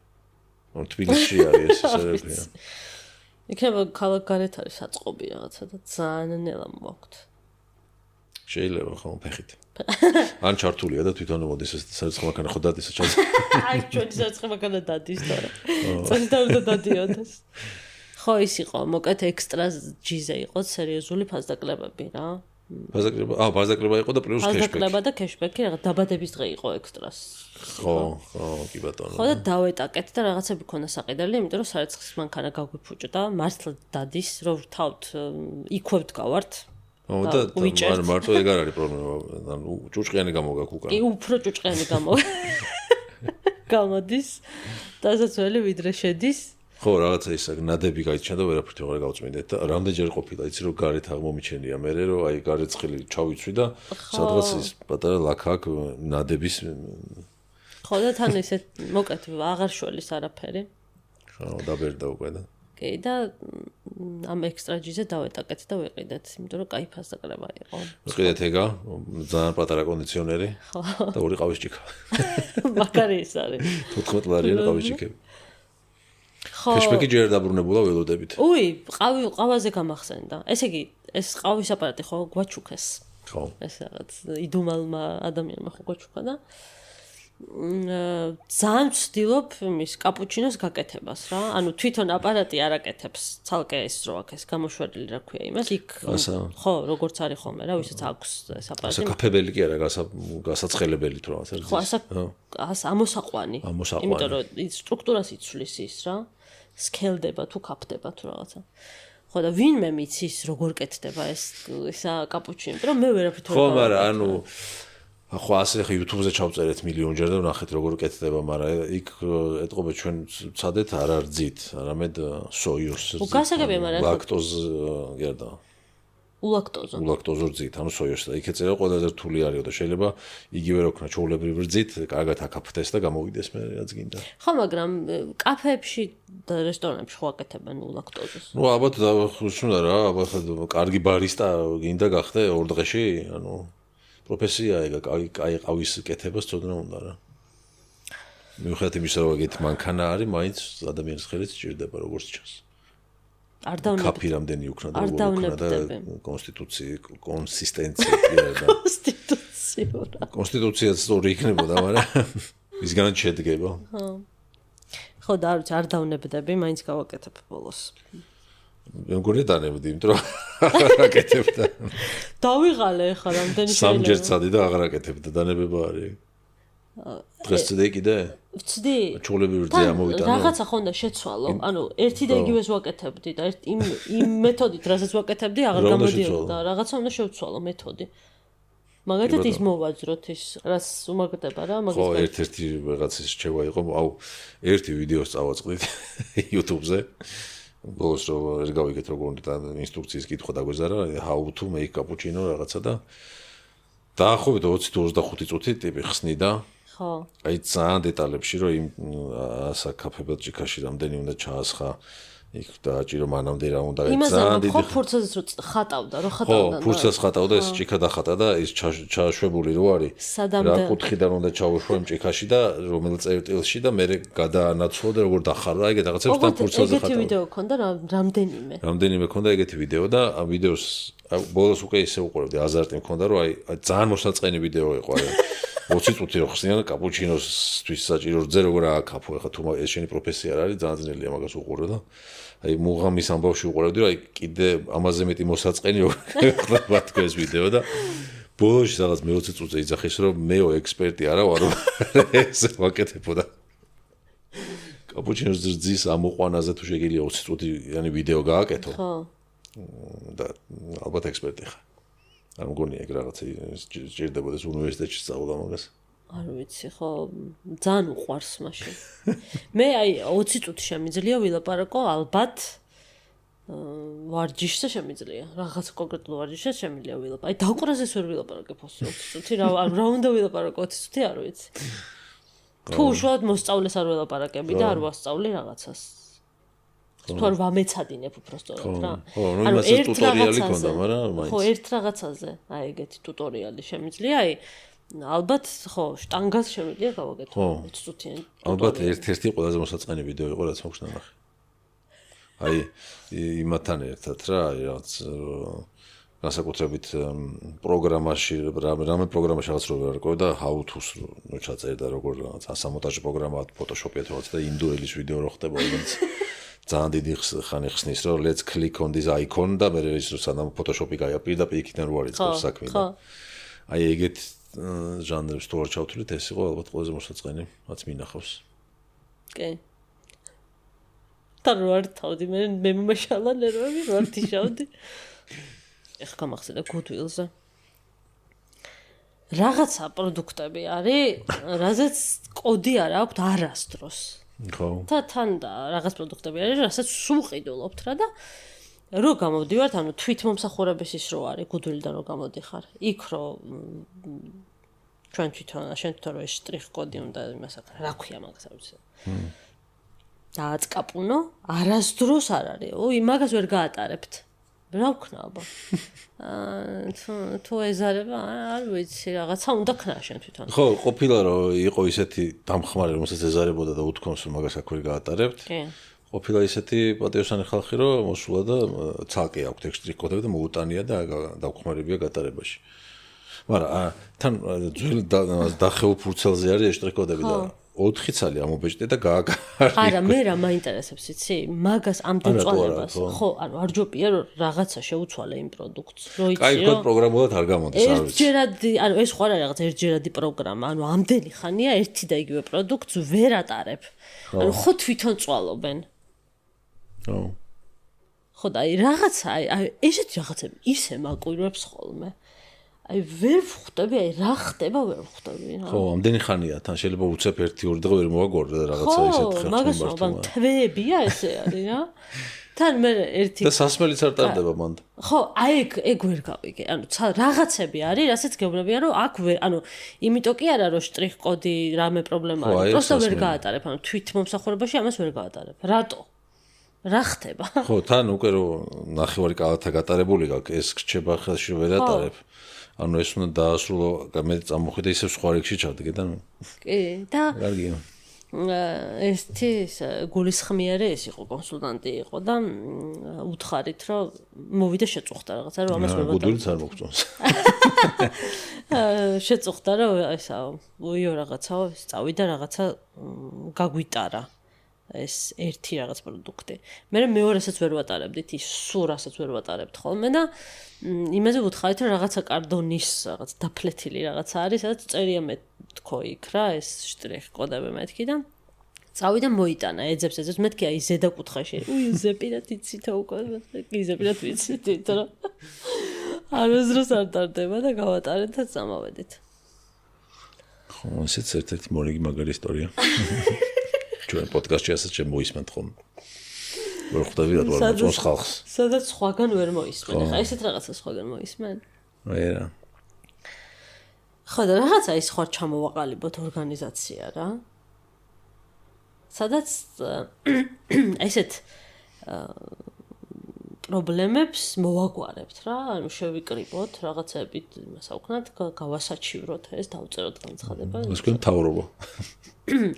ანუ თბილისში არის ეს ესე რა ქვია. იქნება ქალაქ გარეთ არის საწყობი რაღაცა და ძალიან ნელა მოვაქვთ. შეიძლება ხო ფეხით. ან ჩართულია და თვითონ მოდის ეს საერცხე მანქანა ხო დადის ჩაძ. აი ჩვენი საერცხე მანქანა დადის თორე. წელიწად უნდა დადიოდეს. ხო ის იყო, მოკეთ ექსტრა ჯიზე იყო სერიოზული ფასდაკლებები რა. ფასდაკლება იყო და პლუს cashback. ფასდაკლება და cashback-ი რაღაც დაბადების დღე იყო ექსტრას. ხო, კი ბატონო. ხო და დავეტაკეთ და რაღაცები ქონდა საყიდელი, იმიტომ რომ საერცხის მანქანა გაგვიფუჭდა, მართლა დადის, რომ ვრთავთ იქვე ვდგავართ. და მარტო ეგ არ არის პრობლემა, ანუ ჭუჭყიანი გამოგაქვს უკან. კი, უფრო ჭუჭყიანი გამოდის. დასაც ველი ვიდრე შედის. ხო, რაღაცა ის ნადები გაიჩნდა და ვერაფრით აღარ გავწმინდეთ და რამდენჯერ ყოფილა, იცი რომ გარეთ აღმომიჩენია მე რომ აი გარეთ ცხელი ჩავიცვი და სადღაც ის პატარა ლაქაკ ნადების ხო და თან ისე მოკეთ აღარ შველის არაფერი. ხო, დაბერდა უკვე და კი და ამ ექსტრა ჯიზე დავეტაკეთ და ვიყიდეთ, იმიტომ რომ кай ფასდაკლება იყო. ვიყიდეთ ეგა, ძალიან პატარა კონდიციონერი და ორი ყავის ჭიქა. მაგარი ის არის. 14 ლარიანი ყავის ჭიქები. cashback-ი ჯერ დაბრუნებულა ველოდებით. უი, ყავაზე გამახსენდა. ესე იგი, ეს ყავის აპარატი ხო გვაჩუქეს. ხო. ეს რაღაც იდუმალმა ადამიანმა ხო გვაჩუქა და ძალიან ვცდილობ იმის კაპუჩინოს გაკეთებას რა. ანუ თვითონ აპარატი არ აკეთებს, ცალკე ეს რო აქ ეს გამოშვერილი რა ქვია იმას, იქ ხო, როგორც არის ხოლმე რა, ვისაც აქვს ეს აპარატი. ასე კაფებელი კი არა, გასაცხელებელი თუ რაღაც არის. ხო, ასე ამოსაყვანი. იმიტომ რომ ის სტრუქტურას იცვლის ის რა. სქელდება თუ კაფდება თუ რაღაცა. ხო და ვინმე მიცის როგორ კეთდება ესა კაპუჩინო, მაგრამ მე ვერაფრით ვერ ხო, მაგრამ ანუ ხო ასე ხე YouTube-ზე ჩავწერეთ მილიონჯერ და ვნახეთ როგორ კეთდება, მაგრამ იქ ეტყობა ჩვენ ვცადეთ არ რძით, არამედ სოიოს. გასაგებია, მაგრამ ლაქტოზ გერდა. ულაქტოზო რძით, ანუ სოიოს და იქ ეწერა ყველაზე რთული არისო და შეიძლება იგივე რო ქნა ჩაოლებრივ რძით, კარგად აკაფდეს და გამოვიდეს მე რაც გინდა. ხო, მაგრამ კაფეებში და რესტორნებში ხო აკეთებენ ულაქტოზოს. ნუ ალბათ davusunda რა, ალბათ კარგი ბარისტა გინდა გახდე ორ დღეში, ანუ პროფესია ეგა, კაი ყავის კეთებას ცოდნა უნდა რა. მიუხედავად იმისა, რომ ეგეთი მანქანა არის, მაინც ადამიანის ხელით სჭირდება როგორც ჩანს. არ დავნებდები. კაფი რამდენი უკნა და როგორ და კონსისტენცია და კონსტიტუციაც სწორი იქნებოდა, მაგრამ ისგანაც შედგება. ხო და არ დავნებდები, მაინც გავაკეთებ ბოლოს. მეგონი დანებდი, იმიტომ რომ აკეთებდა. დავიღალე ხა რამდენი შეიძლება. სამჯერ წადი და აღარ აკეთებდა, დანებება არის. დღეს წდე კიდე? ვწდი. ჩოლებრივ რძე ამოვიტანო. რაღაცა ხო უნდა შეცვალო. ანუ ერთი და იგივეს ვაკეთებდი და იმ მეთოდით, რასაც ვაკეთებდი, აღარ გამოდიოდა. რაღაცა უნდა შევცვალო მეთოდი. მაგათაც ის მოვაძროთ ის, რაც უმაგდება რა, მაგის. ხო, ერთ-ერთი რაღაცის რჩევა იყო, აუ, ერთი ვიდეოს წავაწყდით YouTube-ზე. ბოლოს რომ ვერ გავიგეთ როგორ უნდა ინსტრუქციის კითხვა დაგვეზარა, how to make cappuccino რაღაცა და დაახლოებით 20-25 წუთი ტიპი ხსნიდა. ხო. აი ძალიან დეტალებში რომ იმ ასა კაფებად ჭიქაში რამდენი უნდა ჩაასხა, იქ დააჭირო მანამდე რა უნდა ძალიან დიდი. ხო, ფურცაზეც რო ხატავდა, რო ხატავდა. ხო, ფურცას ხატავდა, ეს ჭიქა დახატა და ის ჩაშვებული რო არის. რა კუთხიდან უნდა ჩაუშვა იმ ჭიქაში და რომელ წერტილში და მე გადაანაცვლა და როგორ დახარა, ეგეთ რაღაცებს თან ფურცაზე ხატავდა. ეგეთი ვიდეო ქონდა რამდენიმე. რამდენიმე ქონდა ეგეთი ვიდეო და ამ ვიდეოს ბოლოს უკვე ისე უყურებდი, აზარტი მქონდა რომ აი ძალიან მოსაწყენი ვიდეო იყო. 20 წუთი რო ხსნიან კაპუჩინოსთვის საჭირო რძე როგორ ააკაფო ახლა თუ ეს შენი პროფესია არ არის ძალიან ძნელია მაგას უყურო და აი მუღამის ამბავში უყურავდი რომ აი კიდე ამაზე მეტი მოსაწყენი ხდება თქვენ ეს ვიდეო და ბოლოში რაღაც მე 20 წუთზე იძახის რომ მეო ექსპერტი არა ვარო ეს ვაკეთებოდა კაპუჩინოს რძის ამოყვანაზე თუ შეგიძლია 20 წუთიანი ვიდეო გააკეთო ხო და ალბათ ექსპერტი ხარ არ მგონია ეგ რაღაცა სჭირდებოდეს უნივერსიტეტში სწავლა მაგას არ ვიცი ხო ძალიან უყვარს მაშინ მე აი 20 წუთი შემიძლია ვილაპარაკო ალბათ ვარჯიშზე შემიძლია რაღაც კონკრეტულ ვარჯიშზე შემიძლია ვილაპარაკო აი დაკვრაზეს ვერ ვილაპარაკებ 20 წუთი რა უნდა ვილაპარაკო 20 წუთი არ ვიცი თუ უშუალოდ მოსწავლეს არ ვილაპარაკები და არ ვასწავლი რაღაცას თუ არ ვამეცადინებ უბრალოდ რა ანუ ერთ ტუტორიალი ქონდა მაგრამ ხო ერთ რაღაცაზე აი ეგეთი ტუტორიალი შემიძლია აი ალბათ ხო შტანგას შემიძლია გავაკეთო 20 წუთიანი ალბათ ერთ-ერთი ყველაზე მოსაწყენი ვიდეო იყო რაც მაქვს ნახე აი იმათთან ერთად რა აი რაღაც განსაკუთრებით პროგრამაში რამე პროგრამაში რაღაც რო ვიყო და how to-ს რო ჩაწერდა როგორ რაღაც ასამონტაჟ პროგრამა Photoshop-ით რაღაც და ინდუელის ვიდეო რო ხდება რომელიც ძალიან დიდი ხანი ხსნის რომ let's click on this icon და მე ის რო სანამ Photoshop-ი გაიაპირდა პირიქიდან რო არის ეს საქმე და აი ეგეთ ჟანრებს თუ არ ჩავთვლით ეს იყო ალბათ ყველაზე მოსაწყენი რაც მინახავს კი და რო არ თავდი მე მომაშალა ნერვები რო არ თიშავდი ეხლა გამახსენდა Goodwill-ზე რაღაცა პროდუქტები არის რაზეც კოდი არ აქვს არასდროს ხო და თან და რაღაც პროდუქტები არის რასაც სულ ყიდულობთ რა და რო გამოდივართ ანუ თვითმომსახურების ის რო არის Goodwill-დან რო გამოდიხარ იქ რო ჩვენ თვითონ რო ეს შტრიხ კოდი უნდა იმას აქ რა ქვია მაგას არ ვიცი დააწკაპუნო არასდროს არ არის იმაგას ვერ გაატარებთ რა ვქნა აბა თუ ეზარება არ ვიცი რაღაცა უნდა ქნა შენ თვითონ ხო ყოფილა რომ იყო ისეთი დამხმარე რომელსაც ეზარებოდა და უთქვამს რომ მაგას აქ ვერ გაატარებთ კი ყოფილა ისეთი პატიოსანი ხალხი რომ მოსულა და ცალკე აქვს ექსტრიქ კოდები და მოუტანია და დავხმარებია გატარებაში მაგრამ თან ძველ დახეულ ფურცელზე არის ეს შტრიქ კოდები და 4 ცალი ამობეჭდე და გააკარგე. არა, მე რა მაინტერესებს იცი? მაგას ამდენ წვალებას. ხო, ანუ არ ჯობია რომ რაღაცა შეუცვალე იმ პროდუქტს. რო იცი რომ კაი, პროგრამულად არ გამოდის, არ ვიცი. ერთჯერადი, ანუ ეს ხო არა რაღაც ერთჯერადი პროგრამა, ანუ ამდენი ხანია ერთი და იგივე პროდუქტს ვერ ატარებ. ანუ ხო თვითონ წვალობენ. ხო. ხო და აი რაღაცა, აი ესეთი რაღაცები ისე მაკვირვებს ხოლმე. აი ვერ ვხვდები, აი რა ხდება ვერ ვხვდები რა. ხო, ამდენი ხანია, თან შეიძლება უცებ 1-2 დღე ვერ მოვაგორდა და რაღაცა ისეთ ხერხს მიმართვა. მაგას ალბათ თვეებია ესე არის რა. თან მე ერთი და სასმელიც არ ტარდება მანდ. ხო, აი ეგ ვერ გავიგე. ანუ რაღაცები არის, რასაც გეუბნებიან რომ აქ ვერ, ანუ იმიტომ კი არა რომ შტრიხ კოდი რამე პრობლემა არის, просто ვერ გაატარებ, ანუ თვითმომსახურებაში ამას ვერ გაატარებ. რატო? რა ხდება? ხო, თან უკვე რომ ნახევარი კალათა გატარებული გაქვს, ეს რჩება ხელში ვერ ატარებ. ანუ ეს უნდა დაასრულო, მე წამოხვიდე ისევ სხვა რიგში ჩავდგე და კი, და კარგია. ერთი გულისხმიარე ეს იყო კონსულტანტი იყო და უთხარით რომ მოვიდა შეწუხდა რაღაცა რომ ამას ვერ ვატარებ. გუდულიც არ მოგწონს. შეწუხდა რომ ესა უიო რაღაცაო წავიდა რაღაცა გაგვიტარა. ეს ერთი რაღაც პროდუქტი. მე მეორესაც ვერ ვატარებდით, ის სულ რასაც ვერ ვატარებთ ხოლმე და იმაზე ვუთხარით რომ რაღაცა კარდონის რაღაც დაფლეთილი რაღაცა არის, სადაც წერია მეთქო იქ რა, ეს შტრიხ კოდები მეთქი და წავიდა მოიტანა, ეძებს, მეთქი აი ზედა კუთხეში. უი, ზეპირად იცით უკვე, კი ზეპირად ვიცით რა. არასდროს არ ტარდება და გავატარეთ და წამოვედით. ხო, ესეც ერთ-ერთი მორიგი მაგარი ისტორია. ჩვენ პოდკასტში ასეც შემოისმენთ ხოლმე. ვერ ხვდები რა თქმა უნდა ხალხს. სადაც სხვაგან ვერ მოისმენ. ხა ესეთ რაღაცა სხვაგან მოისმენ. რა. ხო და რაღაცა ის ხარ ჩამოვაყალიბოთ ორგანიზაცია რა. სადაც ესეთ პრობლემებს მოვაგვარებთ რა, ანუ შევიკრიბოთ რაღაცებით, იმას აუქნათ, გავასაჩივროთ ეს, დავწეროთ განცხადება. ეს თქვენ თავრობა.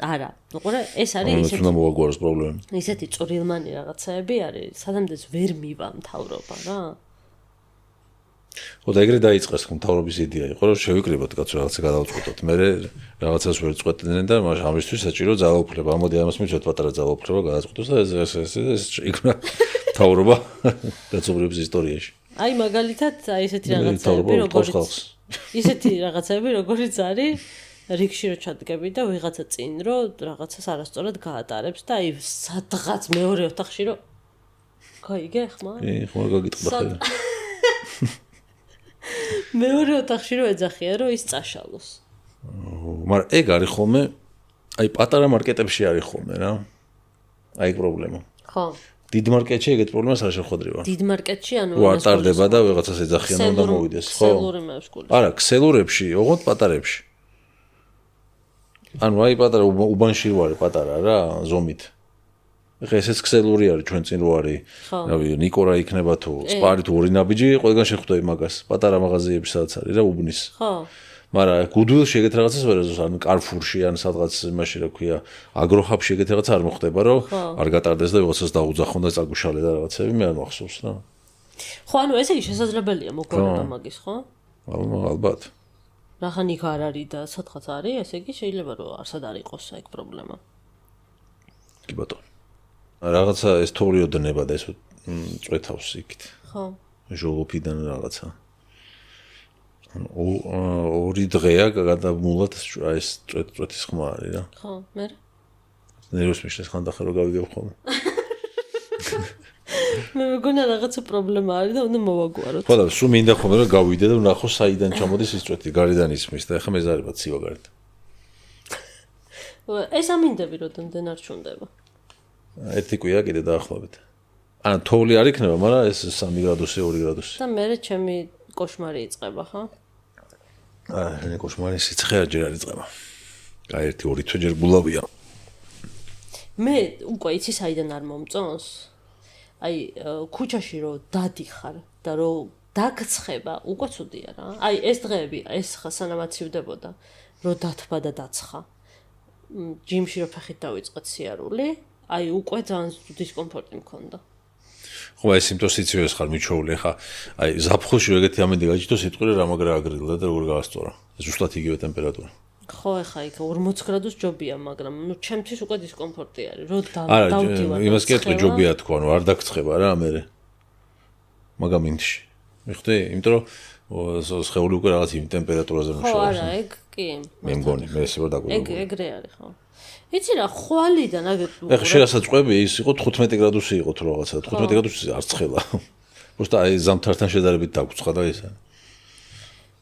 არა, უყურე, ეს არის ისეთი უნდა მოვაგვაროს პრობლემები. ისეთი წვრილმანი რაღაცაები არის, სადამდეც ვერ მივა მთავრობა რა. ხო და ეგრე დაიწყეს მთავრობის იდეა იყო რომ შევიკრიბოთ კაცო რაღაცა გადავწყვეტოთ. მე რაღაცას ვერ წყვეტდნენ და ამისთვის საჭირო ძალაუფლება. ამოდი ამას მივცეთ პატარა ძალაუფლება გადაწყვეტოს და ეს იქნა მთავრობა კაცობრიობის ისტორიაში. აი მაგალითად აი ესეთი რაღაცები როგორიც არის რიგში რო ჩადგები და ვიღაცა წინ რო რაღაცას არასწორად გაატარებს და აი სადღაც მეორე ოთახში რო გაიგე ხმა? ხმა გაგიტყდა ხოლმე. მეორე ოთახში რო ეძახია რომ ის წაშალოს. მაგრამ ეგ არის ხოლმე აი პატარა მარკეტებში არის ხოლმე რა. აი პრობლემა. ხო. დიდ მარკეტში ეგეთ პრობლემას არ შეხვედრივა. დიდ მარკეტში ანუ ვარტარდება და ვიღაცას ეძახიან რომ უნდა მოვიდეს, ხო? ქსელური მევსკული. არა, ქსელურებში, ოღონდ პატარებში. ანუ აი პატარა უბანში ვარი პატარა რა, ზომით. ეხლა ესეც ქსელური არის ჩვენ წინ რო არის. რავი, ნიკორა იქნება თუ სპარი თუ ორი ნაბიჯი, ყველგან შეხვდები მაგას. პატარა მაღაზიები სადაც არის რა უბნის. ხო. მაგრამ გუდვილში ეგეთ რაღაცას ვერ ეზოს, ან კარფურში, ან სადღაც იმაში რა ქვია, აგროჰაბში ეგეთ რაღაც არ მოხდება, რომ არ გატარდეს და ვიღაცას დაუძახონ და წაგუშალე და რაღაცები, მე არ მახსოვს რა. ხო, ანუ ესე იგი შესაძლებელია მოგვარება მაგის, ხო? ალბათ. რახან იქ არ არის და სადღაც არის, ესე იგი შეიძლება რომ არსად არ იყოს ეგ პრობლემა. კი ბატონო. რაღაცა ეს თორიოდნება და ეს წვეთავს იქით. ხო. ჟოლოფიდან რაღაცა. ორი დღეა გადამულად ეს წვეთის ხმა არის რა. ხო, მე. ნერვს მიშნეს ხანდახან რომ გავიგებ ხოლმე. მე მგონა რაღაცა პრობლემა არის და უნდა მოვაგვაროთ. ხო და სულ მინდა ხოლმე რომ გავიდე და ვნახო საიდან ჩამოდის ის წვეთი, გარედან ისმის და ეხლა მეზარება ცივა გარეთ. ეს ამინდები როდემდე არ ჩუნდება. ერთი კვირა კიდე დაახლოებით. ანუ თოვლი არ იქნება, მაგრამ ეს 3 გრადუსი, 2 გრადუსი. და მე ჩემი კოშმარი იწყება, ხო? მე კოშმარი სიცხე ჯერ არ იწყება. აი 1-2 თვე ჯერ გულავია. მე უკვე იცი საიდან არ მომწონს? აი ქუჩაში რო დადიხარ და რო დაგცხება, უკვე ცუდია რა. აი ეს დღეები, ეს ხა სანამაცივდებოდა, რო დათბა და დაცხა. ჯიმში რო ფეხით დავიწყეთ სიარული, აი უკვე ძალიან დისკომფორტი მქონდა. ხო, ეს სიმტოსიცივეს ხარ მიჩოული ხა. აი ზაფხულში ეგეთი ამინდი გაჭიტო სიტყვი რა მაგრა აგრილდა და როგორ გაასწორა. ზუსტად იგივე ტემპერატურა. ხო, ეხა იქ 40 გრადუს ჯობია, მაგრამ ნუ ჩემთვის უკვე დისკომფორტი არის. რო დავდივარ. არა, იმას კი ეთქვა ჯობია თქვა, ანუ არ დაგცხება რა ამერე. მაგამინდში. მიხვდი? იმიტომ რომ სხეული უკვე რაღაც იმ ტემპერატურაზე მუშაობს. ხო, არა, ეგ კი. მე მგონი, მე ესე ვერ დაგვიგებია. ეგრე არის, ხო. იცი რა, ხვალიდან აგეთ. ეხლა შეიძლება ის იყო 15 გრადუსი იყო თუ რაღაცა, 15 გრადუსი არ ცხელა. просто აი ზამთართან შედარებით დაგვცხა და ისა.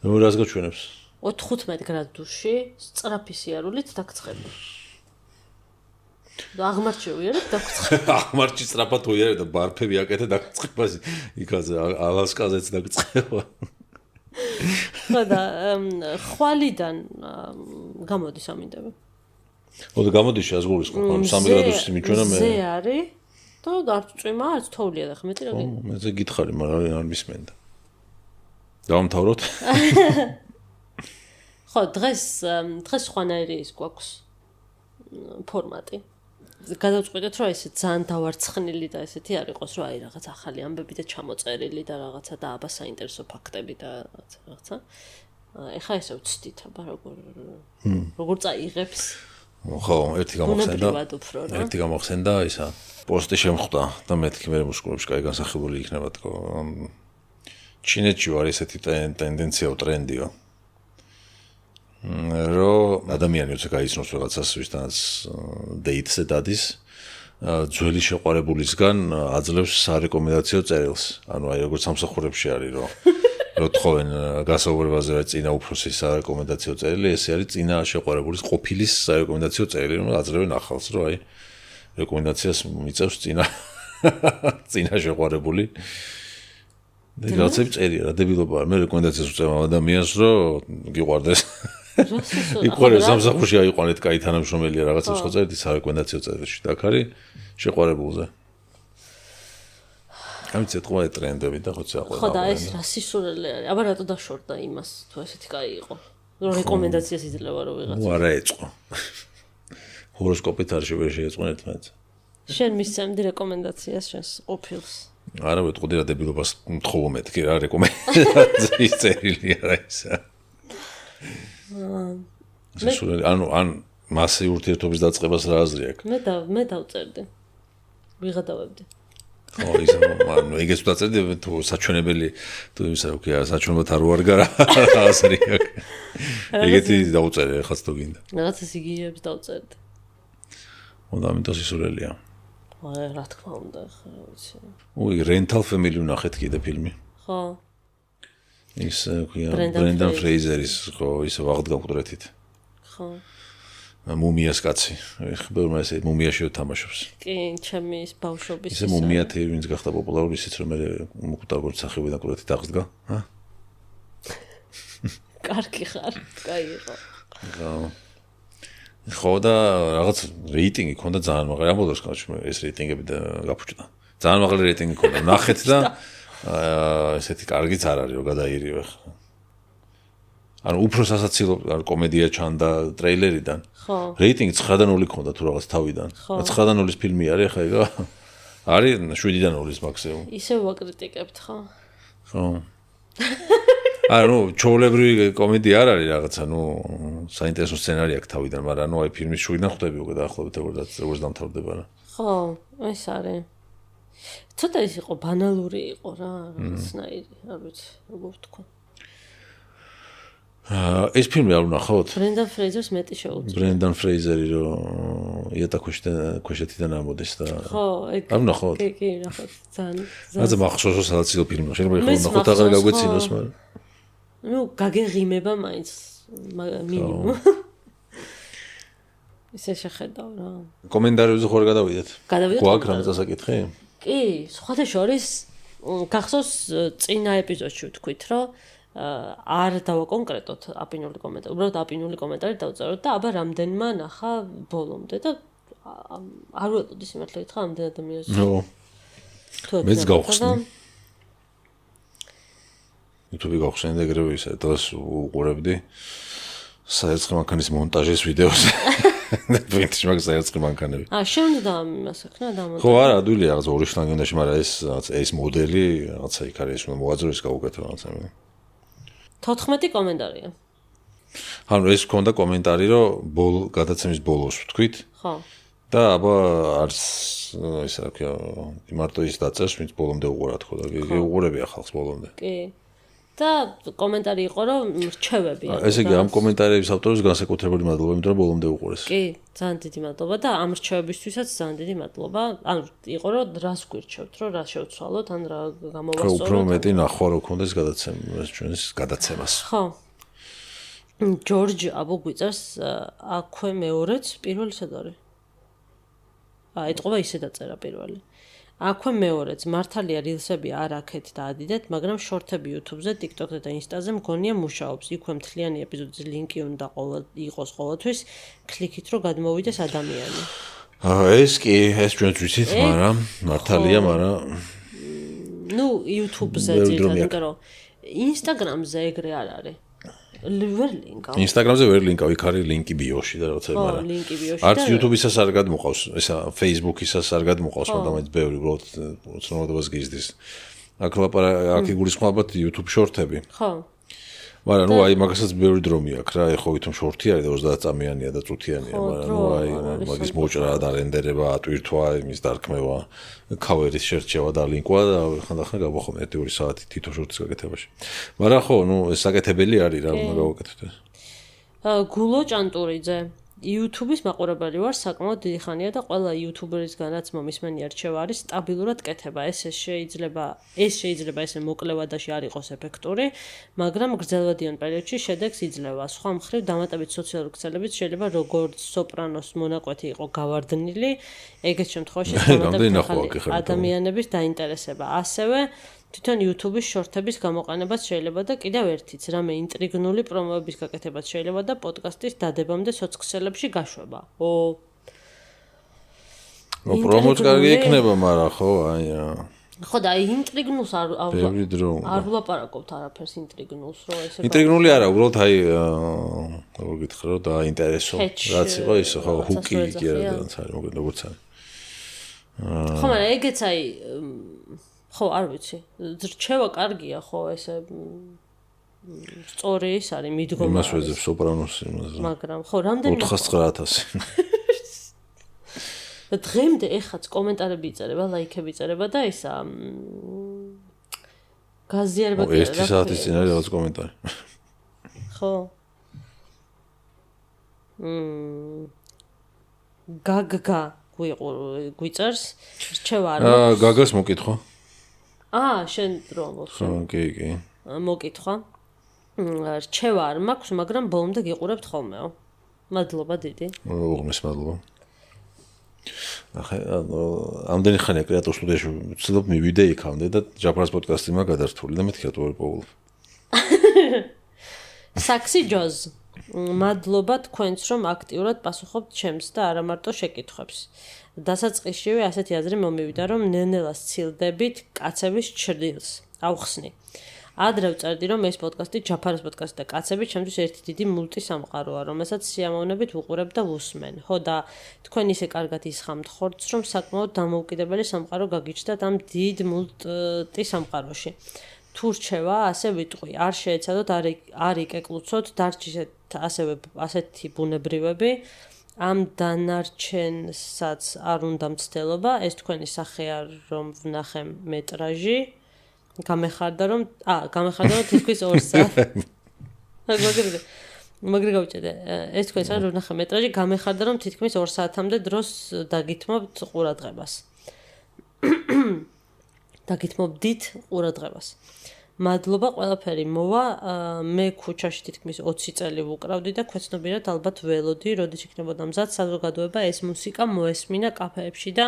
ნუ რას გაჩვენებს? 15 გრადუსში სწრაფი სიარულით დაგცხება. და აღმარჩევიარებ დაგცხება. აღმარჩი სწრაფად უიარებ და ბარფები აკეთე დაგცხება იქაზე ალასკაზეც დაგცხება. ხო და ხვალიდან გამოდის ამინდები. ოდე გამოდის შეზღურის კონკრეტ 3 გრადუსი მიჩვენა მე. ზე არის და არ წვიმა, არც თოვლია და ხმეტი რა გინდა. მე ზე გითხარი, მაგრამ არ მისმენდა. დავამთავროთ? ხო, დღეს სხვანაირი ის გვაქვს ფორმატი. გადავწყვეტეთ, რომ ესე ძალიან დავარცხნილი და ესეთი არ იყოს, რომ აი რაღაც ახალი ამბები და ჩამოწერილი და რაღაცა და აბა საინტერესო ფაქტები და რაღაცა. ეხა ესე ვცდით, აბა როგორ წაიღებს. ხო, ერთი გამოხსენდა ისა პოსტი შემხვდა და მეთქი მე მუსკულებში კაი განსახილული იქნება თქო. ჩინეთში ვარ ესეთი ტენდენცია ტრენდიო. რომ ადამიანი როცა გაიცნობს რაღაცას, ვისთანაც დეითზე დადის, ძველი შეყვარებულისგან აძლევს სარეკომენდაციო წერილს. ანუ აი როგორც სამსახურებში არის, რომ თხოვენ გასაუბრებაზე რა წინა უფროსის სარეკომენდაციო წერილი, ეს არის წინა შეყვარებულის ყოფილის სარეკომენდაციო წერილი, რომ აძლევენ ახალს, რომ აი რეკომენდაციას მიწევს წინა შეყვარებული. და რაღაცები წერია რა დებილობა არ მე რეკომენდაციას ვწევ ადამიანს, რომ გიყვარდეს. იყვარეს სამსახურში აიყვანეთ კაი თანამშრომელია რაღაცებს ხო წერით სარეკომენდაციო წერილში და აქ არის შეყვარებულზე. ამით ეთქვა ტრენდები და ხო წაყვება. ხო და ეს რა სისულელე არის. აბა რატო დაშორდა იმას, თუ ესეთი კაი იყო. რომ რეკომენდაციას იძლევა რომ ვიღაცა. ნუ არა ეწყო. ჰოროსკოპით არ შეიძლება შეეწყო ერთმანეთს. შენ მისცემდი რეკომენდაციას შენს ყოფილს. არა ვეთყოდი რა დებილობას მთხოვო მეთქი რა რეკომენდაციის წერილი არა ისა. ან მასი ურთიერთობის დაწყებას რა აზრი აქვს? მე დავწერდი. ვიღადავებდი. ხო ის ანუ ეგეც დაწერდი თუ საჩვენებელი თუ ისა ვქია საჩვენებლად არ უარგა რა აზრი აქვს. ეგეთი დაუწერე ხაც თუ გინდა. რაღაცა სიგიჟეებს დავწერდი. უნდა ამიტომ სისურელია. რა თქმა უნდა ხა ვიცი. Rental Family ვნახეთ კიდე ფილმი. ხო. ის ვქია ბრენდან ფრეიზერის ხო ის ვაღდგა მკვდრეთით. ხო. მუმიას კაცი. ხბერმა ესე მუმიაში თამაშობს. კი, ჩემი ის ბავშვობის ისე მუმიათი ვინც გახდა პოპულარული ისიც რომ მე მკვდარ სახევიდან მკვდრეთით აღსდგა, ჰა? კარგი ხარ, კაი იყო. ხო და რაღაც რეიტინგი ქონდა ძალიან მაღალი. ამბობს კაცი ეს რეიტინგები და გაფუჭდა. ძალიან მაღალი რეიტინგი ქონდა. ნახეთ და ესეთი კარგიც არ არის რომ გადაირივე ხა. ანუ უფრო სასაცილო კომედია ჩანდა ტრეილერიდან. ხო. რეიტინგი 9-დან 0 ქონდა თუ რაღაც თავიდან. 9-დან 0-ის ფილმი არის ხა ეგ. არის 7-დან 0-ის მაქსიმუმ. ისე ვაკრიტიკებთ ხო? ხო. ანუ ჩოვლებრივი კომედია არ არის რაღაცა, ნუ საინტერესო სცენარი აქვს თავიდან, მაგრამ ანუ აი ფილმის 7-დან ხვდები უკვე დაახლოებით როგორც დამთავრდება რა. ხო, ეს არის. ცოტა ის იყო ბანალური იყო რა, რაღაცნაირი, არ ვიცი, როგორ ვთქვა. ეს ფილმი არ ვნახოთ? ბრენდან ფრეიზერს მეტი შეუძლია. ბრენდან ფრეიზერი რომ იატაკქვეშეთიდან ამოდეს და ხო, ეგ. არ ვნახოთ? კი, ნახოთ, ძალიან. რაღაცა მახსოვსო სადაცილო ფილმი, შეიძლება ეხლა ვნახოთ აღარ გაგვეცინოს, მაგრამ ნუ გაგეღიმება მაინც მინიმუმ. ისე შეხედავ რა. კომენტარებზე ხوار გადავიდეთ. გადავიდეთ. გვაქვს რამე წასაკითხი? კი, სხვათა შორის გახსოვს წინა ეპიზოდში ვთქვით, რომ არ დავა კონკრეტოთ აპინული კომენტარი, უბრალოდ აპინული კომენტარი დავწეროთ და აბა რამდენმა ნახა ბოლომდე და არ ვეტყოდი სიმართლე გითხრა ამდენ ადამიანს. ნო. მეც გავხსნი. YouTube-ი გავხსენე და ეგრევე ისე დღეს უყურებდი საერცხი მანქანის მონტაჟის ვიდეოს. ვინტიჟ მაგ საერცხი მანქანები. შეუნდა იმასახნა დამონტაჟი. ხო არა, ადვილი რაღაც ორი შლანგენაში, მაგრამ ეს მოდელი რაღაცა იქ არის, უნდა მოაძროს გაუკეთო რაღაცა. 14 კომენტარია. ანუ ეს ქონდა კომენტარი, რომ გადაცემის ბოლოს ვთქვით. ხო. და აბა არის ისე რა ქვია, მარტო ის დაწერს, ვინც ბოლომდე უყურა თქო და უყურებია ხალხს ბოლომდე. კი. და კომენტარი იყო, რომ რჩევები. ესე იგი ამ კომენტარების ავტორებს განსაკუთრებული მადლობა, იმიტომ რომ ბოლომდე უყურეს. კი, ძალიან დიდი მადლობა და ამ რჩევებისთვისაც ძალიან დიდი მადლობა. ანუ იყო, რომ რას გვირჩევთ, რომ რა შევცვალოთ, ან რა გამოვასწოროთ. უფრო მეტი ნახვა რო ქონდეს ჩვენს გადაცემას. ხო. ჯორჯ აბო გვიწერს აქვე მეორეც პირველი სად არის? ეტყობა ისე დაწერა პირველი. აქვე მეორეც მართალია რილსები არ აქეთ და ადიდეთ, მაგრამ შორტები YouTube-ზე, TikTok-ზე და Insta-ზე მგონია მუშაობს. იქვე მთლიანი ეპიზოდის ლინკი უნდა იყოს ყოველთვის, კლიკით რომ გადმოვიდეს ადამიანი. ეს კი, ეს ჩვენც ვიცით, მაგრამ მართალია, მაგრამ ნუ YouTube-ზე ძირითადად რომ Instagram-ზე ეგრე არ არის. ვერ ლინკავ. Instagram-ზე ვერ ლინკავ, იქ არის ლინკი ბიოში და რაღაცა, მაგრამ ლინკი ბიოში. არც YouTube-ისას არ გადმოყავს, ესა Facebook-ისას არ გადმოყავს, მაგრამ მაინც ბევრი უბრალოდ უცნობობას გიზდის. აქ იგულისხმება ალბათ YouTube შორტები. ხო. მაგრამ ნუ აი მაგასაც ბევრი დრო მიაქვს რა, ეხო ვითომ შორტი არის და 30 წამიანია და წუთიანია, მაგრამ ნუ აი მაგის მოჭრა და რენდერება, ატვირთვა, იმის დარქმევა, ქავერის შერჩევა და ლინკვა და ხანდახან გავახომ 1-2 საათი თითო შორტის გაკეთებაში. მაგრამ ხო, ნუ ეს საკეთებელი არის რა, უნდა გავაკეთოთ ეს. გულო ჭანტურიძე YouTube-ის მაყურებელი ვარ საკმაოდ დიდი ხანია და ყველა YouTuber-ისგანაც მომისმენი არჩევა არის სტაბილურად კეთება. ეს შეიძლება ესე მოკლევადაში არ იყოს ეფექტური, მაგრამ გრძელვადიან პერიოდში შედეგს იძლევა. სხვა მხრივ, დამატებით სოციალური ქსელებიც შეიძლება როგორც სოპრანოს მონაკვეთი იყო გავარდნილი, ეგეთ შემთხვევაში დამატებით ადამიანების დაინტერესება. ასევე თვითონ YouTube-ის შორტების გამოყენებაც შეიძლება და კიდევ ერთიც, რამე ინტრიგნული პრომოების გაკეთებაც შეიძლება და პოდკასტის დადებამდე სოციქსელებში გაშვება. პრომოც კარგი იქნება, მაგრამ ხო, აი ხო და აი ინტრიგნულს არ ვლაპარაკობთ არაფერს ინტრიგნულს, რომ ესე ინტრიგნული არა, უბრალოდ აი როგორ გითხრა, რომ დაინტერესო, რაც იყო ის ხო ჰუკი კი არა, რაც არის, მოგეთ როგორც არის. ხო, მაგრამ ეგეც აი ხო, არ ვიცი. რჩევა კარგია, ხო, ესე სწორი ის არის მიდგომა. იმას ვეძებ სოპრანოს იმას. მაგრამ ხო, რამდენი 49000. და დღემდე ეხაც კომენტარები იწერება, ლაიქები იწერება და ისა გაზიარება კი არა. 1 საათის წინ არის რაღაც კომენტარი. ხო. გაგგა გვიწერს, რჩევა არ მაქვს. გაგას მოკითხვა. შენ რო ხო, კი. მოკითხვა. რჩევა არ მაქვს, მაგრამ ბოლომდე გიყურებთ ხოლმეო. მადლობა დიდი. უღმეს მადლობა. ახლა ამდენი ხანია კრეატორ სტუდიაში ვცდილობ მივიდე იქამდე და ჯაფარას პოდკასტი მაგ გადართული და მეთქი რატო ვერ პოულობ. საქსი ჯოზ. მადლობა თქვენს რომ აქტიურად პასუხობთ ჩემს და არა მარტო შეკითხვებს. დასაწყისშივე ასეთი აზრი მომივიდა რომ ნენელა სცილდებით კაცების ჩრდილს. ავხსნი. ადრე ვწერდი რომ ეს პოდკასტი ჯაფარას პოდკასტი და კაცები ჩემთვის ერთი დიდი მულტისამყაროა, რომელსაც სიამოვნებით ვუყურებ და ვუსმენ. ხო და თქვენ ისე კარგად ისხამთ ხორცს, რომ საკმაოდ დამოუკიდებელი სამყარო გაგიჩნდათ ამ დიდ მულტისამყაროში. თუ რჩევა, ასე ვიტყვი, არ შეეცადოთ, არ იკეკლუცოთ, დარჩით ასეთი ბუნებრივები. ამ დანარჩენსაც არ უნდა მცდელობა, ეს თქვენი სახეა რომ ვნახე მეტრაჟი. გამეხარდა რომ თითქმის 2 საათი. მაგრამ გავიჭედე. ეს თქვენ სამ რომ ნახე მეტრაჟი გამეხარდა რომ თითქმის 2 საათამდე დროს დაგითმობთ ყურადღებას. დაგითმობდით ყურადღებას. მადლობა ყველაფერი მოვა. მე ქუჩაში თითქმის 20 წელი ვუკრავდი და ქვეცნობიერად ალბათ ველოდი, როდის იქნებოდა მზად საზოგადოება ეს მუსიკა მოესმინა კაფეებში და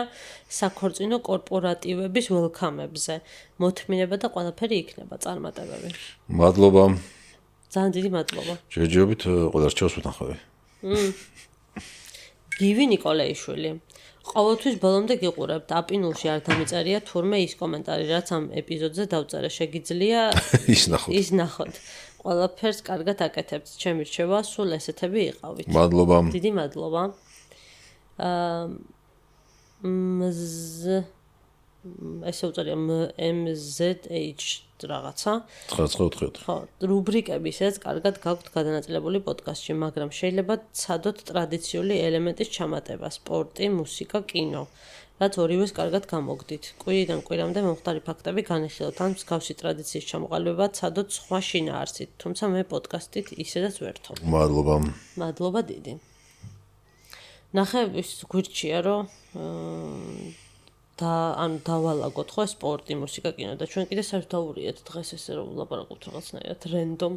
საქორწინო კორპორატივების ველკამებზე. მოთმინება და ყველაფერი იქნება წარმატებები. მადლობა. ძალიან დიდი მადლობა. ჯერჯერობით ყველა რჩევას ვთანხმები. გივი ნიკოლეიშვილი. ყოველთვის ბოლომდე გიყურებთ. აპინულში არ დამიწერია თურმე ის კომენტარი, რაც ამ ეპიზოდზე დავწერე. შეგიძლია ის ნახოთ. ყველაფერს კარგად აკეთებთ. ჩემი რჩევა სულ ესეთები იყავით. მადლობა. დიდი მადლობა. ესე უწერია MZH რაღაცა. 994. ხო, რუბრიკები ისეც კარგად გაქვთ გადანაწილებული პოდკასტში, მაგრამ შეიძლება ცადოთ ტრადიციული ელემენტის ჩამატება, სპორტი, მუსიკა, კინო, რაც ორივეს კარგად გამოგდით. კვირიდან კვირამდე მომხდარი ფაქტები განიხილოთ, ან მსგავსი ტრადიციის ჩამოყალიბება ცადოთ სხვა შინაარსით, თუმცა მე პოდკასტით ისედაც ვერთობ. მადლობა. მადლობა დიდი. ნახე ის გვირჩია, რომ ანუ დავალაგოთ ხო სპორტი, მუსიკა, კინო და ჩვენ კიდე საერთოდ დავურიეთ დღეს ესე რომ ვლაპარაკობთ რაღაცნაირად რენდომ.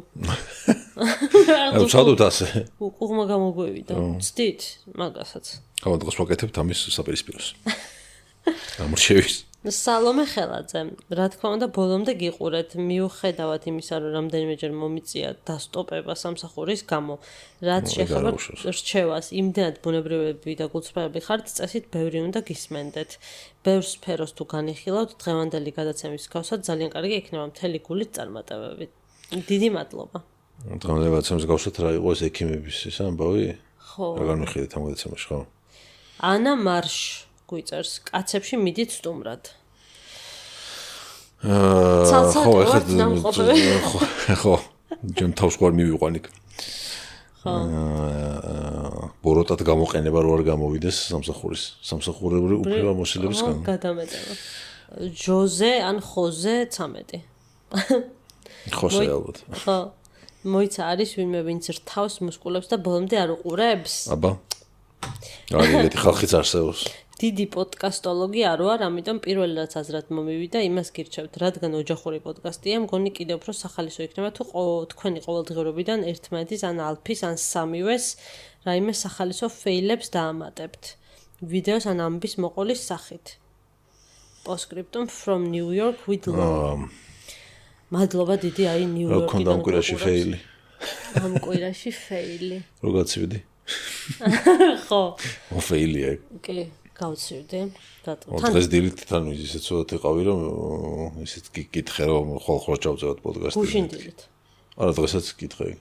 ვცადოთ ასე. უყურმა გამოგვევიდა. ვცდით მაგასაც. ხო, დღეს ვაკეთებთ ამის საპირისპიროს. გამორჩევის. სალომე ხელაძე, რა თქმა უნდა, ბოლომდე გიყურეთ, მიუხედავად იმისა, რომ რამდენიმეჯერ მომიწია დასტოპება სამსახურის გამო, რაც შეეხება რჩევას, იმდენად ბუნებრივები და გულწრფელები ხართ, წესით ბევრი უნდა გისმენდეთ. ბევრ სფეროს თუ განიხილავთ, დღევანდელი გადაცემის მსგავსად ძალიან კარგი იქნება მთელი გულით წარმატებები. დიდი მადლობა. დღევანდელი გადაცემის მსგავსად რა იყო ეს ექიმების ის ამბავი? ხო. რა განვიხილეთ ამ გადაცემაში, ხო? ანა მარშ გვიწერს, კაცებში მიდით სტუმრად. ხო, ხო. ჯონ თავს ყوار მივიყვან იქ. ხო. ბოროტად გამოყენება რო არ გამოვიდეს სამსახურებრივი უფლებამოსილებისგან. გადამეტება. ჯოზე ან ხოზე 13. ხოსე ალბათ. ხო. მოიცა არის ვინმე ვინც რთავს მუსკულებს და ბოლომდე არ უყურებს? აბა. აი, ხალხიც არსებობს. დიდი პოდკასტოლოგი არ ვარ, ამიტომ პირველი რაც აზრად მომივიდა, იმას გირჩევთ, რადგან ოჯახური პოდკასტია, მგონი კიდევ უფრო სახალისო იქნება თუ თქვენი ყოველდღიურობიდან ერთმანეთის ან ალფის ან სამივეს რაიმე სახალისო ფეილებს დაამატებთ. ვიდეოს ან ამბის მოყოლის სახით. Postscriptum from New York with love. მადლობა დიდი, აი New York-იდან. რა გქონდა ამ კვირაში ფეილი? ამ კვირაში ფეილი. რო გაცივდი? ხო. ფეილია. კი. გავცივდი. დღეს დილით თან ისე ცოტა იყავი რომ ისეთ გიკითხე რომ ხოლმე ჩავწევად პოდკასტი. გუშინ დილით. არა დღესაც გითხე.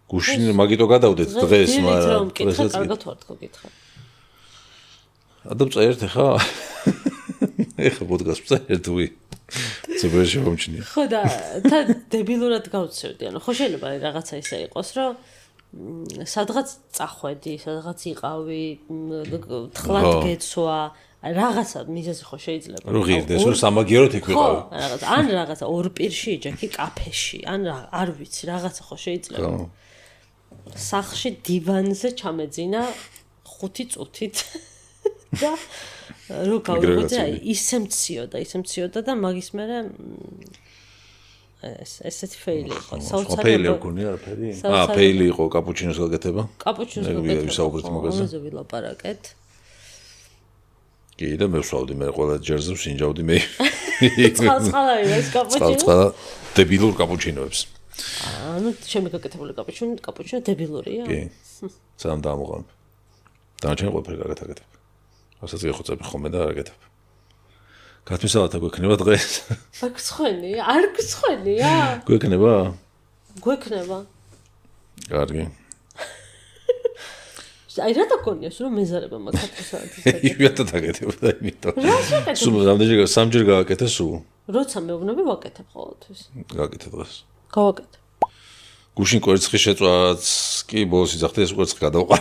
გუშინ მაგიტო გადავდეთ დღეს, მაგრამ დღესაც კარგად ვარ თქო გითხე. ადამ წერთ ხა? ეხა პოდკასტს ერთვი. ზოგადად შემომჩნია. ხო და თან დებილურად გავცევდი, ანუ ხო შეიძლება რაღაცა ისე იყოს, რომ სადღაც წახვედი, სადღაც იყავი, თხლად გეცვა, რაღაცა მიზეზი ხო შეიძლება. რო ღირდეს, რომ სამაგიეროდ იქ ვიყავი. ხო, რაღაცა, ან რაღაცა ორ პირში ეჯახი კაფეში, ან არ ვიცი, რაღაცა ხო შეიძლება. სახლში დივანზე ჩამეძინა 5 წუთით და რო გავიგოდი, აი, ისე მციოდა და მაგის მერე ესეთი ფეილი იყო. საოცარი ფეილი გქონია არაფერი? ფეილი იყო კაპუჩინოს გაკეთება. კაპუჩინოს გაკეთება. ამაზე ვილაპარაკეთ. კი, და მე ვსვავდი, მე ყველა ჯერზე ვსინჯავდი მე. წყალ-წყალავი ეს კაპუჩინო. წყალ-წყალა დებილურ კაპუჩინოებს. ანუ შემე გაკეთებული კაპუჩინო დებილურია? კი. სამ დამოყავ. დანარჩენი ყველაფერი გაკეთებ. რასაც ვიხოცებ ხოლმე და გაკეთებ. გათმისალათა გვექნება დღეს? არ გცხვენი? არ გცხვენია? გვექნება? გვექნება. კარგი. აი რა დაგონიას რომ მეზარება მაგათმისალათის გაკეთება? იუთა დაგეთებ და იმიტომ. სულ სამჯერ გააკეთე სულ. როცა მეუბნები ვაკეთებ ყოველთვის. გააკეთე დღეს. გავაკეთე. გუშინ კვერცხის შეწვაც კი ბოლოს იძახდა ეს კვერცხი გადავყარ.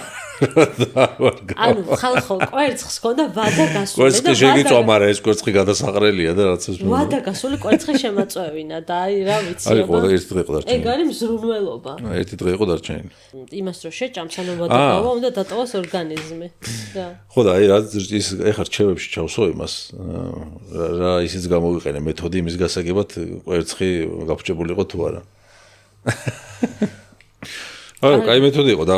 ანუ ხალხო კვერცხს ხონდა ვადა გასული და კვერცხი შეგიწვა, მაგრამ ეს კვერცხი გადასაყრელია და რაც ეს ვადა გასული კვერცხი შემაწვევინა და აი რა ვიცი აი ყველა ერთი დღე იყო დარჩენილი. ეგ არის მზრუნველობა. ერთი დღე იყო დარჩენილი. იმას რო შეჭამს ანუ ვადა გავა უნდა დატოვოს ორგანიზმი. და ხო და აი რა ის ეხა რჩევებში ჩავსო იმას რა ისიც გამოვიყენე მეთოდი იმის გასაგებად კვერცხი გაფუჭებული იყო თუ არა. ანუ კაი მეთოდი იყო და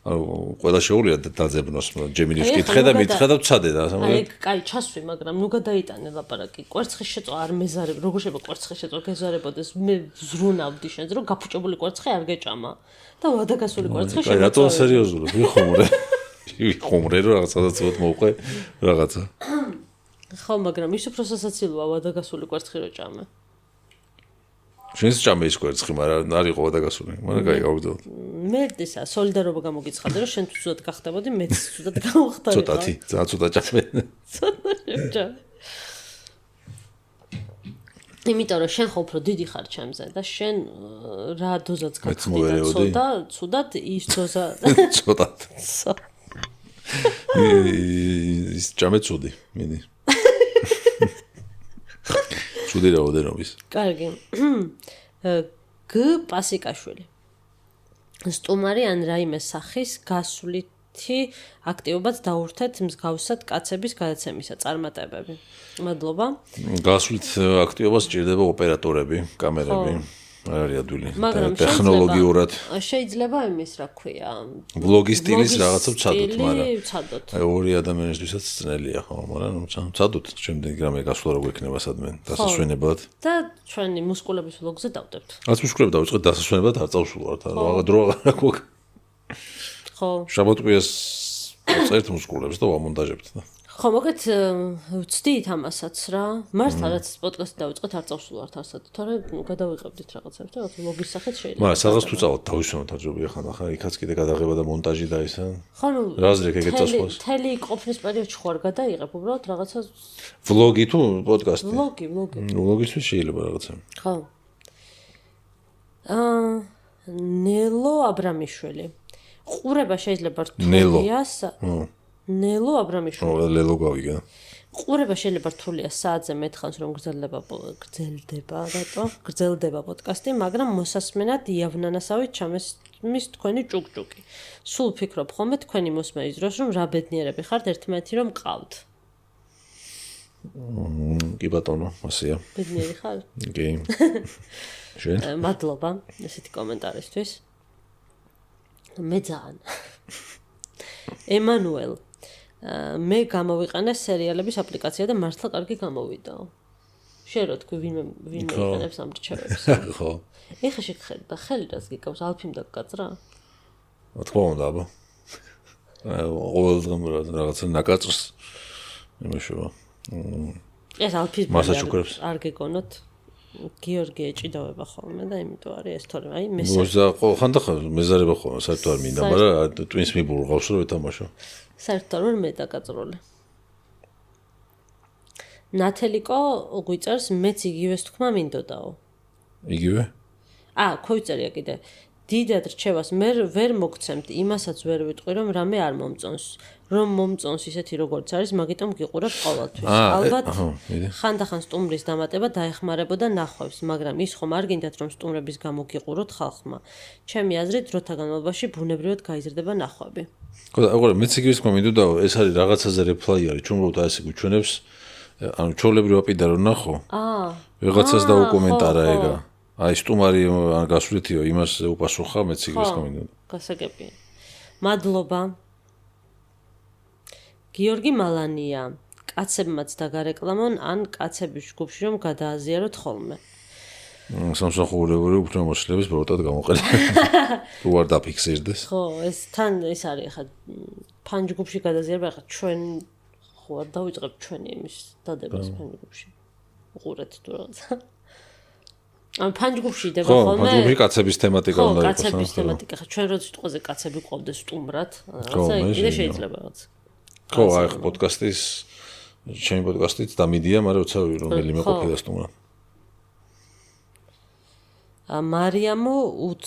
ანუ ყველა შეუძლია დაძებნოს ჯემინის კითხე და მითხრა და ვცადე და აი კაი ჩასვი მაგრამ ნუ გადაიტანე ლაპარაკი კვერცხის შეწვა არ მეზარებ როგორ შეიძლება კვერცხის შეწვა გეზარებოდეს მე ზრუნავდი შენს რომ გაფუჭებული კვერცხი არ გეჭამა და ვადაგასული კვერცხი შემოწვა. კაი რატო სერიოზულად ვიხუმრე რომ რაღაცა ცოტ მოვყვე რაღაცა. ხო მაგრამ ის უფრო სასაცილოა ვადაგასული კვერცხი რო ჭამე. შენს ჭამე ის კვერცხი, მაგრამ არ იყო ვადაგასული. მაგრამ კაი გავიგზავნე. მე ისა სოლიდარობა გამოგიცხადე, რომ შენ თუ ცუდად გახდებოდი, მეც ცუდად გავხდარი. ცოტათი, ძალიან ცუდად ჭამე. ცოტა შეჭამე. იმიტომ რომ შენ ხო უფრო დიდი ხარ ჩემზე და შენ რა დოზაც გახდი და ცუდად ის დოზა ცოტად. ის ჭამე ცუდი, მიდი. ცუდი რაოდენობის. კარგი. გ პასიკაშვილი. სტუმარი ან რაიმე სახის გასვლითი აქტივობაც დაურთეთ მსგავსად კაცების გადაცემისა წარმატებები. მადლობა. გასვლით აქტივობას სჭირდება ოპერატორები, კამერები. არ არის ადვილი. მაგრამ ტექნოლოგიურად შეიძლება იმის რა ქვია. ვლოგის სტილის რაღაცა ვცადოთ, მაგრამ ვცადოთ. აი ორი ადამიანისთვისაც ძნელია ხო, მაგრამ ვცადოთ, შემდეგ რამე გასვლა რო გვექნება სადმე დასასვენებლად. და ჩვენი მუსკულების ვლოგზე დავდებთ. რაც მუსკულები დავიწყეთ დასასვენებლად არ წავსულვართ, რა დრო აღარ გვაქვს. ხო. შაბათკვიას წერთ მუსკულებს და ვამონტაჟებთ და. ხო, მოგეთ ვცდით ამასაც რა. მართლა რაც პოდკასტი დავიწყეთ არ წავსულვართ არსად, თორემ გადავიღებდით რაღაცებს და რაღაც ლოგის სახით შეიძლება. მაგრამ სადღაც თუ წავალთ თავისუფლად თარჯობია ხან იქაც კიდე გადაღება და მონტაჟი და ისა. ხო, ნუ რაზრე ეგეთ წასვლას. თელი ყოფნის პერიოდში ხوار გადაიღებ უბრალოდ რაღაცა ვლოგი თუ პოდკასტი. ვლოგი. ვლოგისთვის შეიძლება რაღაცა. ხო. ნელო აბრამიშვილი. ყურება შეიძლება რთულია. ნელო აბრამიშვილი. ლელო გავიგე. ყურება შეიძლება რთულია საათზე მეთხანს რომ გრძელდება პოდკასტი, მაგრამ მოსასმენად იავნანასავით ჩამესმის თქვენი ჭუკჭუკი. სულ ვფიქრობ ხოლმე თქვენი მოსმენის დროს რომ რა ბედნიერები ხართ ერთმანეთი რომ მყავთ. კი ბატონო, ასეა. ბედნიერი ხარ? კი. შენ? მადლობა ესეთი კომენტარისთვის. მე ძალიან. ემანუელ მე გამოვიყენე სერიალების აპლიკაცია და მართლა კარგი გამოვიდა. შენ რო თქვი ვინმე იყენებს ამ რჩევებს. ხო. ეხა შეგხედა და ხელი რას გიკავს ალფიმ დაგკაცრა? რა თქმა უნდა, აბა. ყოველდღე რაღაცა ნაკაწრს იმაშოვა. ეს ალფის მასაჩუქრებს. არ გეკონოთ. გიორგი ეჭიდავება ხოლმე და იმიტომ არის ეს თორემ აი მე ხანდახან მეზარება ხოლმე საერთოდ არ მინდა, მაგრამ ტვინს მიბურღავს რომ ეთამაშო. საერთოდ ვერ მე დაკაწრული. ნათელიკო გვიწერს მეც იგივეს თქმა მინდოდაო. იგივე? ქოიწერია კიდე. დიდად რჩევას მე ვერ მოგცემთ, იმასაც ვერ ვიტყვი, რომ რამე არ მომწონს. რომ მომწონს ისეთი როგორც არის, მაგიტომ გიყურებ ყოველთვის. ალბათ ხანდახან სტუმრის დამატება დაეხმარებოდა ნახვევს, მაგრამ ის ხომ არ გინდათ რომ სტუმრების გამო გიყუროთ ხალხმა. ჩემი აზრით, დროთა განმავლობაში ბუნებრივად გაიზრდება ნახვები. ხო, აგორა მეც იგივეს თქმა მინდოდაო, ეს არის რაღაცაზე რეპლაი არის, ჩვენ უბრალოდ ასე გვიჩვენებს, ანუ ჩვეულებრივ აპირდა რომ ნახო. ვიღაცას დაუკომენტარა ეგა. აი სტუმარი ან გასვლითიო იმას უპასუხა მეც იგივეს თქმა მინდოდა. გასაგებია. მადლობა. გიორგი მალანია, კაცებმაც დაგარეკლამონ ან კაცების ჯგუფში რომ გადააზიაროთ ხოლმე. სამსახურებრივი უფლებამოსილების ბროტად გამოყენებენ. თუ არ დაფიქსირდეს. ხო, ეს თან ეს არის ხა ფანჯგუფში გადაზიარება, ხა ჩვენ ხო არ დავიწყებ ჩვენი იმის დადებას ფანჯგუფში. უყურეთ თუ რაღაცა. ან ფანჯგუფში იდება ხოლმე. ხო, ფანჯგუფში კაცების თემატიკა უნდა იყოს. კაცების თემატიკა, ხა ჩვენ რო სიტყვაზე კაცები ყვავდეს სტუმრად, რაღაცა კიდე შეიძლება რაღაც. ხო, აი პოდკასტის ჩემი პოდკასტიც დამიდია, მაგრამ როცა რომელიმე ყოფილა სტუმრა. მარიამო უც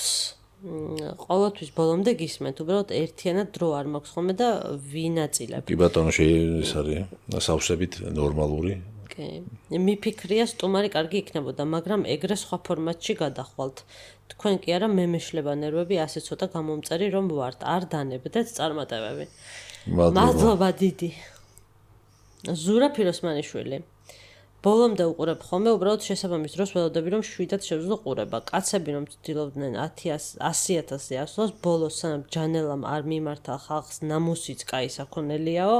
ყოველთვის ბოლომდე გისმენთ, უბრალოდ ერთიანად დრო არ მაქვს ხოლმე და ვინაწილებ. კი ბატონო, ეს არის სავსებით ნორმალური. კი. მიფიქრია სტუმარი კარგი იქნებოდა, მაგრამ ეგრე სხვა ფორმატში გადახვალთ. თქვენ კი არა მემეშლება ნერვები ასე ცოტა გამომწერი რომ ვართ, არ დანებდეთ წარმატებები. მადლობა დიდი. ზურა ფიროსმანიშვილი. ბოლომდე უყურებ ხოლმე, უბრალოდ შესაბამის დროს ველოდები რომ შვიდად შევძლო ყურება. კაცები რომ ცდილობდნენ 100,000-ზე ასვლას, ბოლოს სანამ ჯანელამ არ მიმართა ხალხს ნამუსიც კაი საქონელიაო,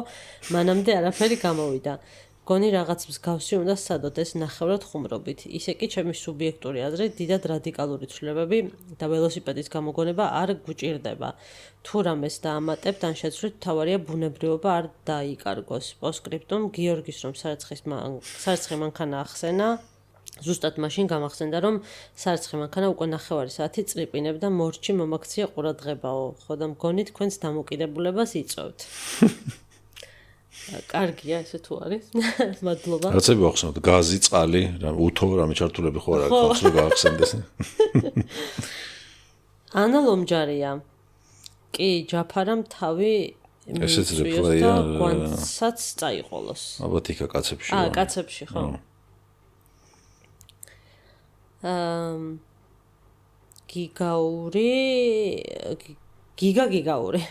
მანამდე არაფერი გამოვიდა. გონი რაღაც მსგავსი უნდა სცადოთ ეს ნახევრად ხუმრობით. ისე კი ჩემი სუბიექტური აზრით, დიდად რადიკალური ცვლილებები და ველოსიპედის გამოგონება არ გვჭირდება. თუ რამეს დაამატებთ, ან შეცვლით, თავარია ბუნებრივობა არ დაიკარგოს. პოსკრიპტუმ გიორგის რომ სარცხი მანქანა ახსენა, ზუსტად მაშინ გამახსენდა, რომ სარცხი მანქანა უკვე 9 საათი წრიპინებდა მორჩი მომაქცია ყურადღებაო. ხო და მგონი თქვენს დამოკიდებულებას იწვევთ. კარგია ესე თუ არის. მადლობა. რაცები ახსენოთ, გაზი, წყალი, უთო, რამე ჩართულები ხო არ აქვს, რომ გაახსენდეს. ანა ლომჯარია. კი, ჯაფარამ თავი ესეც რეპლაია. გვანცაც წაიყოლოს. ალბათ იქა კაცებში. კაცებში, ხო. გიგაური.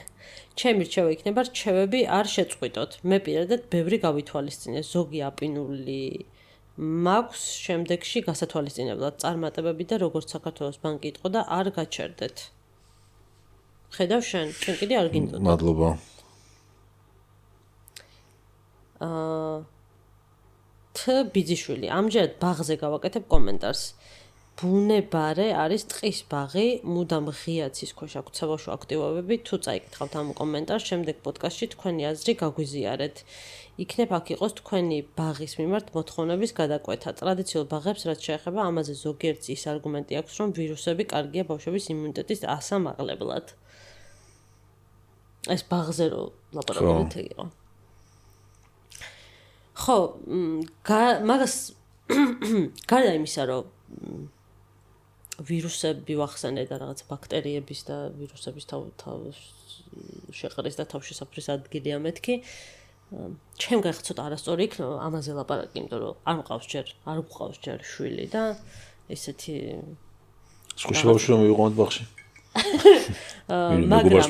ჩემი რჩევა იქნება რჩევები არ შეწყვიტოთ. მე პირადად ბევრი გავითვალისწინე, ზოგი აპინული მაქვს შემდეგში გასათვალისწინებლად წარმატებები და როგორც საქართველოს ბანკი იტყო და არ გაჩერდეთ. ხედავ შენ, ჩვენ კიდე არ გინდოდა. მადლობა. ბიძიშვილი, ამჯერად ბაღზე გავაკეთებ კომენტარს. ბუნებარე არის ტყის ბაღი, მუდამ ღია ცის ქვეშ აქვს საბავშვო აქტივობები, თუ წაიკითხავთ ამ კომენტარს, შემდეგ პოდკასტში თქვენი აზრი გაგვიზიარეთ. იქნებ აქ იყოს თქვენი ბაღის მიმართ მოთხოვნების გადაკვეთა. ტრადიციულ ბაღებს რაც შეეხება, ამაზე ზოგიერთი ის არგუმენტი აქვს, რომ ვირუსები კარგია ბავშვების იმუნიტეტის ასამაღლებლად. ეს ბაღზე რო ლაპარაკობთ იყო. ხო, მაგას გარდა იმისა, რომ ვირუსები ვახსენე და რაღაც ბაქტერიების და ვირუსების შეყრის და თავშესაფრის ადგილია მეთქი. ჩემ გახ ცოტა არასწორი იქნება ამაზე ლაპარაკი, იმიტომ რომ არ მყავს ჯერ შვილი და ესეთი სკუში ბავშვი რომ მივიყვანოთ ბაღში. მაგრამ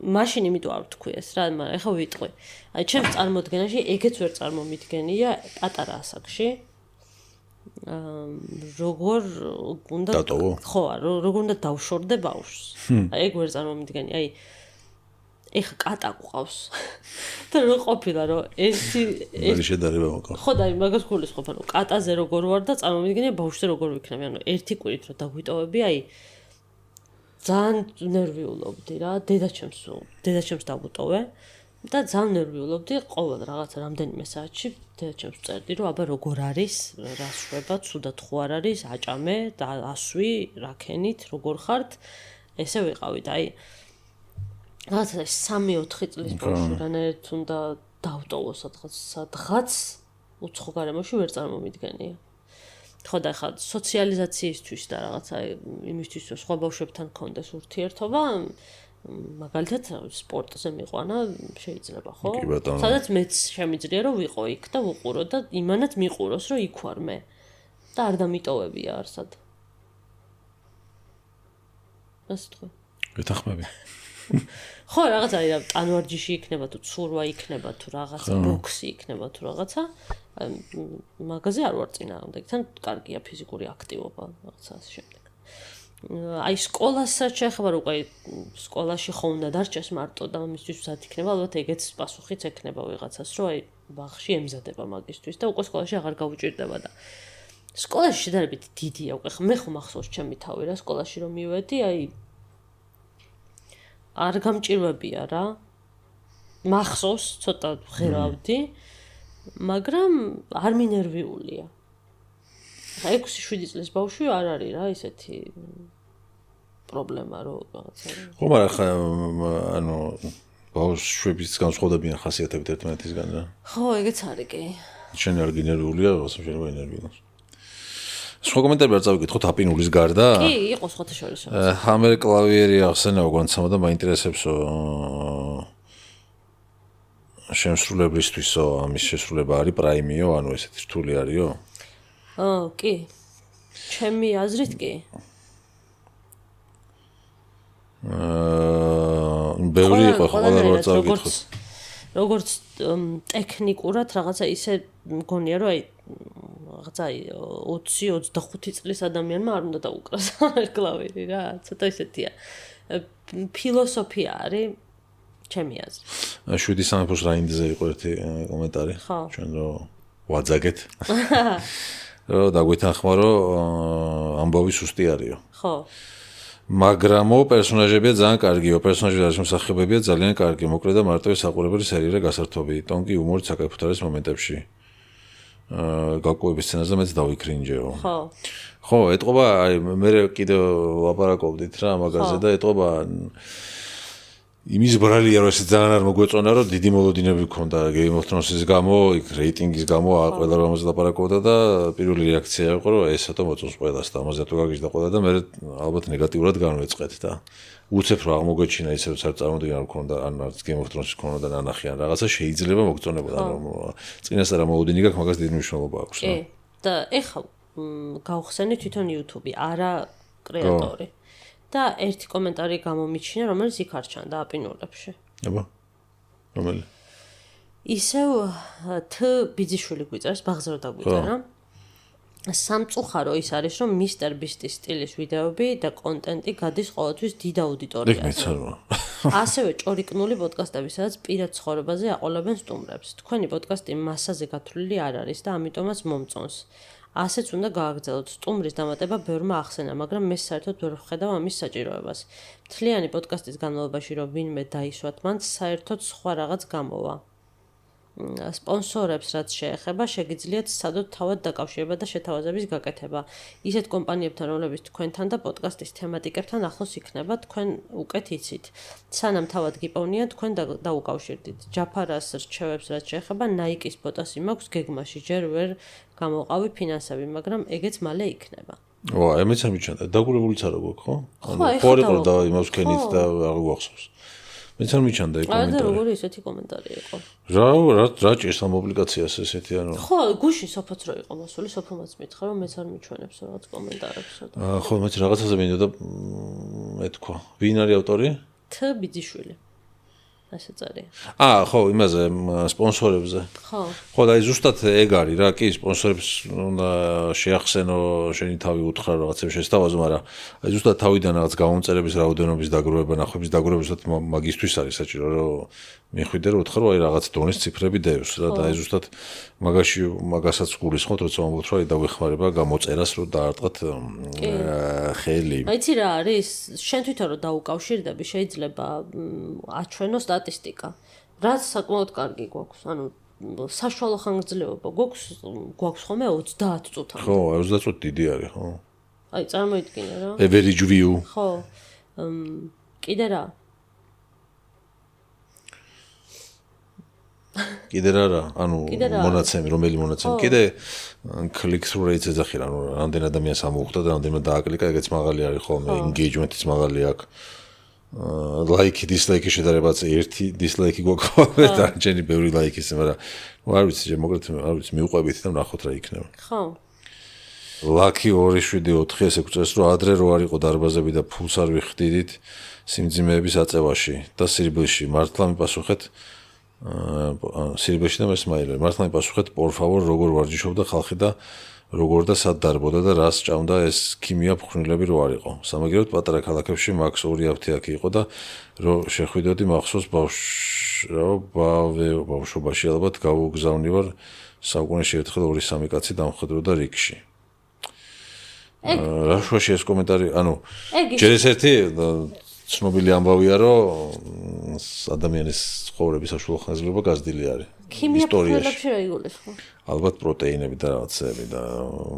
მაშინ იმიტომ არ ვთქვი ეს რა, მაგრამ ეხლა ვიტყვი. აი ჩემს წარმოდგენაში ეგეც ვერ წარმომიდგენია პატარა ასაკში. როგორ უნდა ხო, როგორ უნდა დავშორდე ბავშვს. აი ეგ ვერ წარმომიდგენი. აი ეხა კატა ყავს. და რო ყოფილა რომ ერთი შედარება მოყავს. ხო და აი მაგას გულისხმობ რომ კატაზე როგორ ვარ და წარმომიდგენია ბავშვზე როგორ ვიქნები. ანუ ერთი კვირით რომ დაგვიტოვები, აი ძალიან ნერვიულობდი რა, დედაჩემს დავუტოვე და ძალიან ნერვიულობდი ყოველ რაღაცა რამდენიმე საათში დედაჩემს წერდი რომ აბა როგორ არის, რა შვება, ცუდად ხო არ არის, აჭამე და ასვი, რა ქენით, როგორ ხართ, ესე ვიყავი და აი რაღაცა 3-4 წლის ბავშვი რანაირად უნდა დავტოვო სადღაც უცხო გარემოში ვერ წარმომიდგენია. ხო და ხა სოციალიზაციისთვის და რაღაცა იმისთვის რომ სხვა ბავშვებთან კონდეს ურთიერთობა მაგალითად სპორტზე მიყვანა შეიძლება ხო? სადაც მეც შემიძლია რომ ვიყო იქ და ვუყურო და იმანაც მიყუროს რომ იქ ვარ მე და არ დამიტოვებია არსად. ასე თქვა. გეთახმები. ხო რაღაცა ტანვარჯიში იქნება თუ ცურვა იქნება თუ რაღაცა ბოქსი იქნება თუ რაღაცა მაგაზე არ ვარ წინააღმდეგ თან კარგია ფიზიკური აქტივობა რაღაცა ასე შემდეგ. აი სკოლასაც შეხება რომ უკვე სკოლაში ხო უნდა დარჩეს მარტო და მისთვის მზად იქნება ალბათ ეგეც პასუხიც ექნება ვიღაცას რომ აი ბაღში ემზადება მაგისთვის და უკვე სკოლაში აღარ გაუჭირდება და სკოლაში შედარებით დიდია უკვე მე ხო მახსოვს ჩემი თავი რა სკოლაში რომ მივედი აი არ გამჭირვებია რა მახსოვს ცოტა ღერავდი მაგრამ არ მინერვიულია ხა 6-7 წლის ბავშვი არ არის რა ისეთი პრობლემა რო რაღაცა ხო მაგრამ ხა ანუ ბავშვების განსხვავდებიან ხასიათებით ერთმანეთისგან რა ხო ეგეც არის კი შენ არ გინერვიულია რაღაცა შეიძლება ინერვიულოს სხვა კომენტარები არ წავიკითხოთ აპინულის გარდა კი იყო სხვათა შორის ჰამერ კლავიერი ახსენებო განცამა და მაინტერესებსო შემსრულებლისთვისო ამის შესრულება არის პრაიმიო ანუ ესეთი რთული არისო კი ჩემი აზრით კი ბევრი იყო ყველა რა წავიკითხოთ როგორც ტექნიკურად რაღაცა ისე მგონია რომ აი რაღაცა 20-25 წლის ადამიანმა არ უნდა დაუკრას კლავირი რა ცოტა ისეთია ფილოსოფია არის ჩემი აზრით 7 სამეფოს რაინდზე იყო ერთი კომენტარი ჩვენ რო ვაძაგეთ რომ დაგვეთანხმა რომ ამბავი სუსტი არისო ხო მაგრამო პერსონაჟებია ძალიან კარგიო პერსონაჟების მოსახებებია ძალიან კარგი მოკლე და მარტივი საყურებელი სერიალი გასართობი ტონკი უმორით საკაიფოთ არის მომენტებში გაკუების სცენაზე მეც დავიქრინჯეო ხო ეტყობა აი მე კიდევ ლაპარაკობდით რა მაგაზე და ეტყობა იმის ბრალია რომ ეს ძალიან არ მოგვეწონა რომ დიდი მოლოდინები გქონდა Game of Thrones-ის გამო იქ რეიტინგის გამო ყველა რომ ამაზე ლაპარაკობდა და პირველი რეაქცია იყო რომ ესათო მოწონს ყველას და ამაზე თუ გაგიჟდა ყველა და მე ალბათ ნეგატიურად განვეწყეთ და უცებ რა აღმოგვეჩინა ისე რომ არ წარმოდგენა რომ გქონდა ან არც Game of Thrones-ის გქონდა ნანახი ან რაღაცა შეიძლება მოგწონებოდა რომ წინასწარ მოლოდინი გაქვს მაგას დიდი მნიშვნელობა აქვს რა და ეხლა გავხსენე თვითონ YouTube-ი არა კრეატორი და ერთი კომენტარი გამომიჩინა, რომელიც იქ არ ჩანდა აპინულებში. აბა. რომელი? ისევ თ ბიძიშვილი გვიწერს, ბაღზე რო დაგვიწერა. სამწუხარო ის არის, რომ Mr. Beast-ის სტილის ვიდეოები და კონტენტი გადის ყოველთვის დიდ აუდიტორიაზე. ასევე ჭორიკნული პოდკასტები, სადაც პირად ცხოვრებაზე აყოლებენ სტუმრებს. თქვენი პოდკასტი მასაზე გათვლილი არ არის და ამიტომაც მომწონს. ასეც უნდა გააგრძელოთ. სტუმრის დამატება ბევრმა ახსენა, მაგრამ მე საერთოდ ვერ ვხედავ ამის საჭიროებას. მთლიანი პოდკასტის განმავლობაში რომ ვინმე დაისვათ, მან საერთოდ სხვა რაღაც გამოვა. სპონსორებს რაც შეეხება, შეგიძლიათ სცადოთ თავად დაკავშირება და შეთავაზების გაკეთება. ისეთ კომპანიებთან, რომლებიც თქვენთან და პოდკასტის თემატიკებთან ახლოს იქნება, თქვენ უკეთ იცით. სანამ თავად გიპოვნიათ, თქვენ დაუკავშირდით. ჯაფარას რჩევებს რაც შეეხება, Nike-ის ბოტასი მაქვს გეგმაში, ჯერ ვერ გამოყავი ფინანსები, მაგრამ ეგეც მალე იქნება. ვა, მეც ამიჩანდა. დაგულებულიც არ აქვს, ხო? ხო, იყო და იმას ქენით და არ გვახსოვს. მეც არ მიჩანდა ეს კომენტარი. არა, როგორი ესეთი კომენტარი იყო. რა ჭირს ამ აპლიკაციას ესეთი ანუ? ხო, გუშინ სოფოც რო იყო მოსული, სოფომაც მითხრა, რომ მეც არ მიჩვენებს რაღაც კომენტარებსა და. ხო, მეც რაღაცაზე მინდოდა მეთქვა. ვინ არის ავტორი? თ ბიძიშვილი. ასე წერია. ხო, იმაზე სპონსორებზე. ხო, და ზუსტად ეგ არის რა, კი, სპონსორებს უნდა შეახსენო, შენი თავი უთხრა რაღაცებს შესთავაზო, მაგრამ აი ზუსტად თავიდან რაღაც გამომწერების რაოდენობის დაგროვება, ნახვების დაგროვება ზუსტად მაგისთვის არის საჭირო, რომ მიხვიდე რომ უთხრა აი რაღაც დონის ციფრები დევს რა და აი ზუსტად მაგასაც გულისხმობთ, როცა ვამბობთ, რომ აი დაგვეხმარება გამოწერას, რომ დაარტყათ ხელი. აიცი რა არის? შენ თვითონ რომ დაუკავშირდები, შეიძლება აჩვენო სტატისტიკა. რაც საკმაოდ კარგი გვაქვს. ანუ საშუალო ხანგრძლივობა გვაქვს ხოლმე 30 წუთამდე. ხო, 30 წუთი დიდი არის, ხო. აი, წარმოიდგინე რა. Average view. ხო. კიდე რა? კიდე რა, ანუ მონაცემი, რომელი მონაცემი. კიდე click-through rate-ს ეძახი რა, ანუ რამდენ ადამიანს ამოუხდა და რამდენმა დააკლიკა, ეგეც მაღალი არის ხოლმე, engagement-იც მაღალი აქვს. Like, dislike შედარებაც ერთი dislike გვაქვს, დარჩენი ბევრი like-ის, მაგრამ არ ვიცი, მოკლედ არ ვიცი, მიუყვებით და ვნახოთ რა იქნება. ხო. Lucky 274 ესე გვწევს, რომ ადრე რო არ იყო დარბაზები და ფულს არ ვიხდიდით სიმძიმეების აწევაში და სირბილში. მართლა მიპასუხეთ სირბილში და მესმაილები. მართლა მიპასუხეთ, por favor, როგორ ვარჯიშობდა ხალხი და როგორ და სად დარბოდა და რას ჭამდა ეს ქიმია ფხვნილები რო არ იყო. სამაგიეროდ პატარა ქალაქებში მაქს 2 აფთიაქი იყო და რო შეხვიდოდი მახსოვს ბავშვობაში ალბათ გავუგზავნი ვარ საუკუნეში ერთხელ 2-3 კაცი დამხედროდა რიგში. რა შუაში ეს კომენტარი, ანუ ჯერ ეს ერთი ცნობილი ამბავია, რომ ადამიანის ცხოვრების საშუალო ხანგრძლივობა გაზრდილი არის. ქიმია ფხვნილებში რა იგულეს ხო? ალბათ პროტეინები და რაღაცები და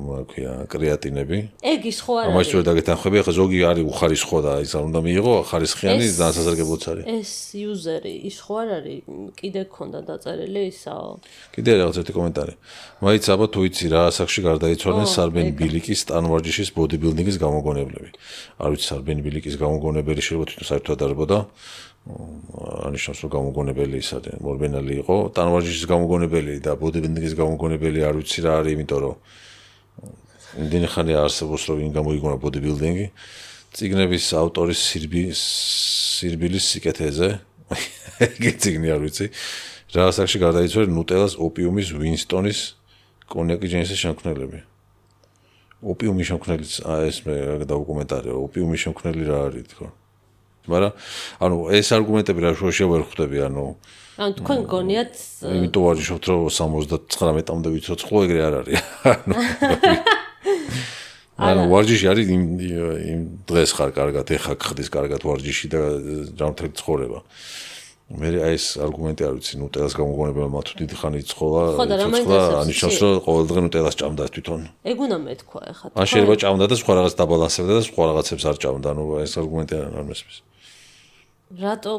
მოქვია კრეატინები. ეგ ის ხო არა? ამას შეიძლება დაგეთანხმები, ახლა ზოგი არის უხარისხო და ის არ უნდა მიიღო, ხარისხიანი დასასარგებლოც არის. ეს იუზერი ის ხო არ არის? კიდე გქონდა დაწერილი ისაო. კიდე რაღაც ერთი კომენტარი. მაიც აბა თუ იცი რა ასაკში გარდაიცვალნენ სარბენ ბილიკის ტანვარჯიშის ბოდიბილდინგის გამოგონებლები. არ ვიცი სარბენ ბილიკის გამოგონებელი შეიძლება თვითონ საერთოდ დარბოდა. ანიშნავს რომ გამოგონებელი ის არის მორბენალი იყო ტანვარჯიშის გამოგონებელი და ბოდიბილდინგის გამოგონებელი არ ვიცი რა არის იმიტომ რომ იმდენი ხანი არსებობს რომ ვინ გამოიგონა ბოდიბილდინგი წიგნების ავტორის სირბილის სიკეთეზე ეგ წიგნი არ ვიცი რა ასაკში გარდაიცვალა ნუტელას ოპიუმის ვინსტონის კონიაკი ჯენისის შემქმნელები ოპიუმის შემქმნელიც ეს მე დავუკომენტარე ოპიუმის შემქმნელი რა არის თქო მაგრამ ანუ ეს არგუმენტები რა შუაში ვერ ხვდები ანუ თქვენ გონიათ იმიტომ ვარჯიშობთ რომ 79-მდე ვიცოცხლო ეგრე არ არის ანუ ვარჯიში არის იმ დღეს ხარ კარგად ეხა ხდის კარგად ვარჯიში და ჯანმრთელი ცხოვრება მე ეს არგუმენტი არ ვიცი ნუტელას გამოგონებელმა თუ დიდი ხანი იცხოვა ანიშნავს რომ ყოველდღე ნუტელას ჭამდა თვითონ ეგ უნდა მეთქვა ეხა ან შეიძლება ჭამდა და სხვა რაღაც დაბალანსებდა და სხვა რაღაცებს არ ჭამდა ანუ ეს არგუმენტი არ მესმის რატო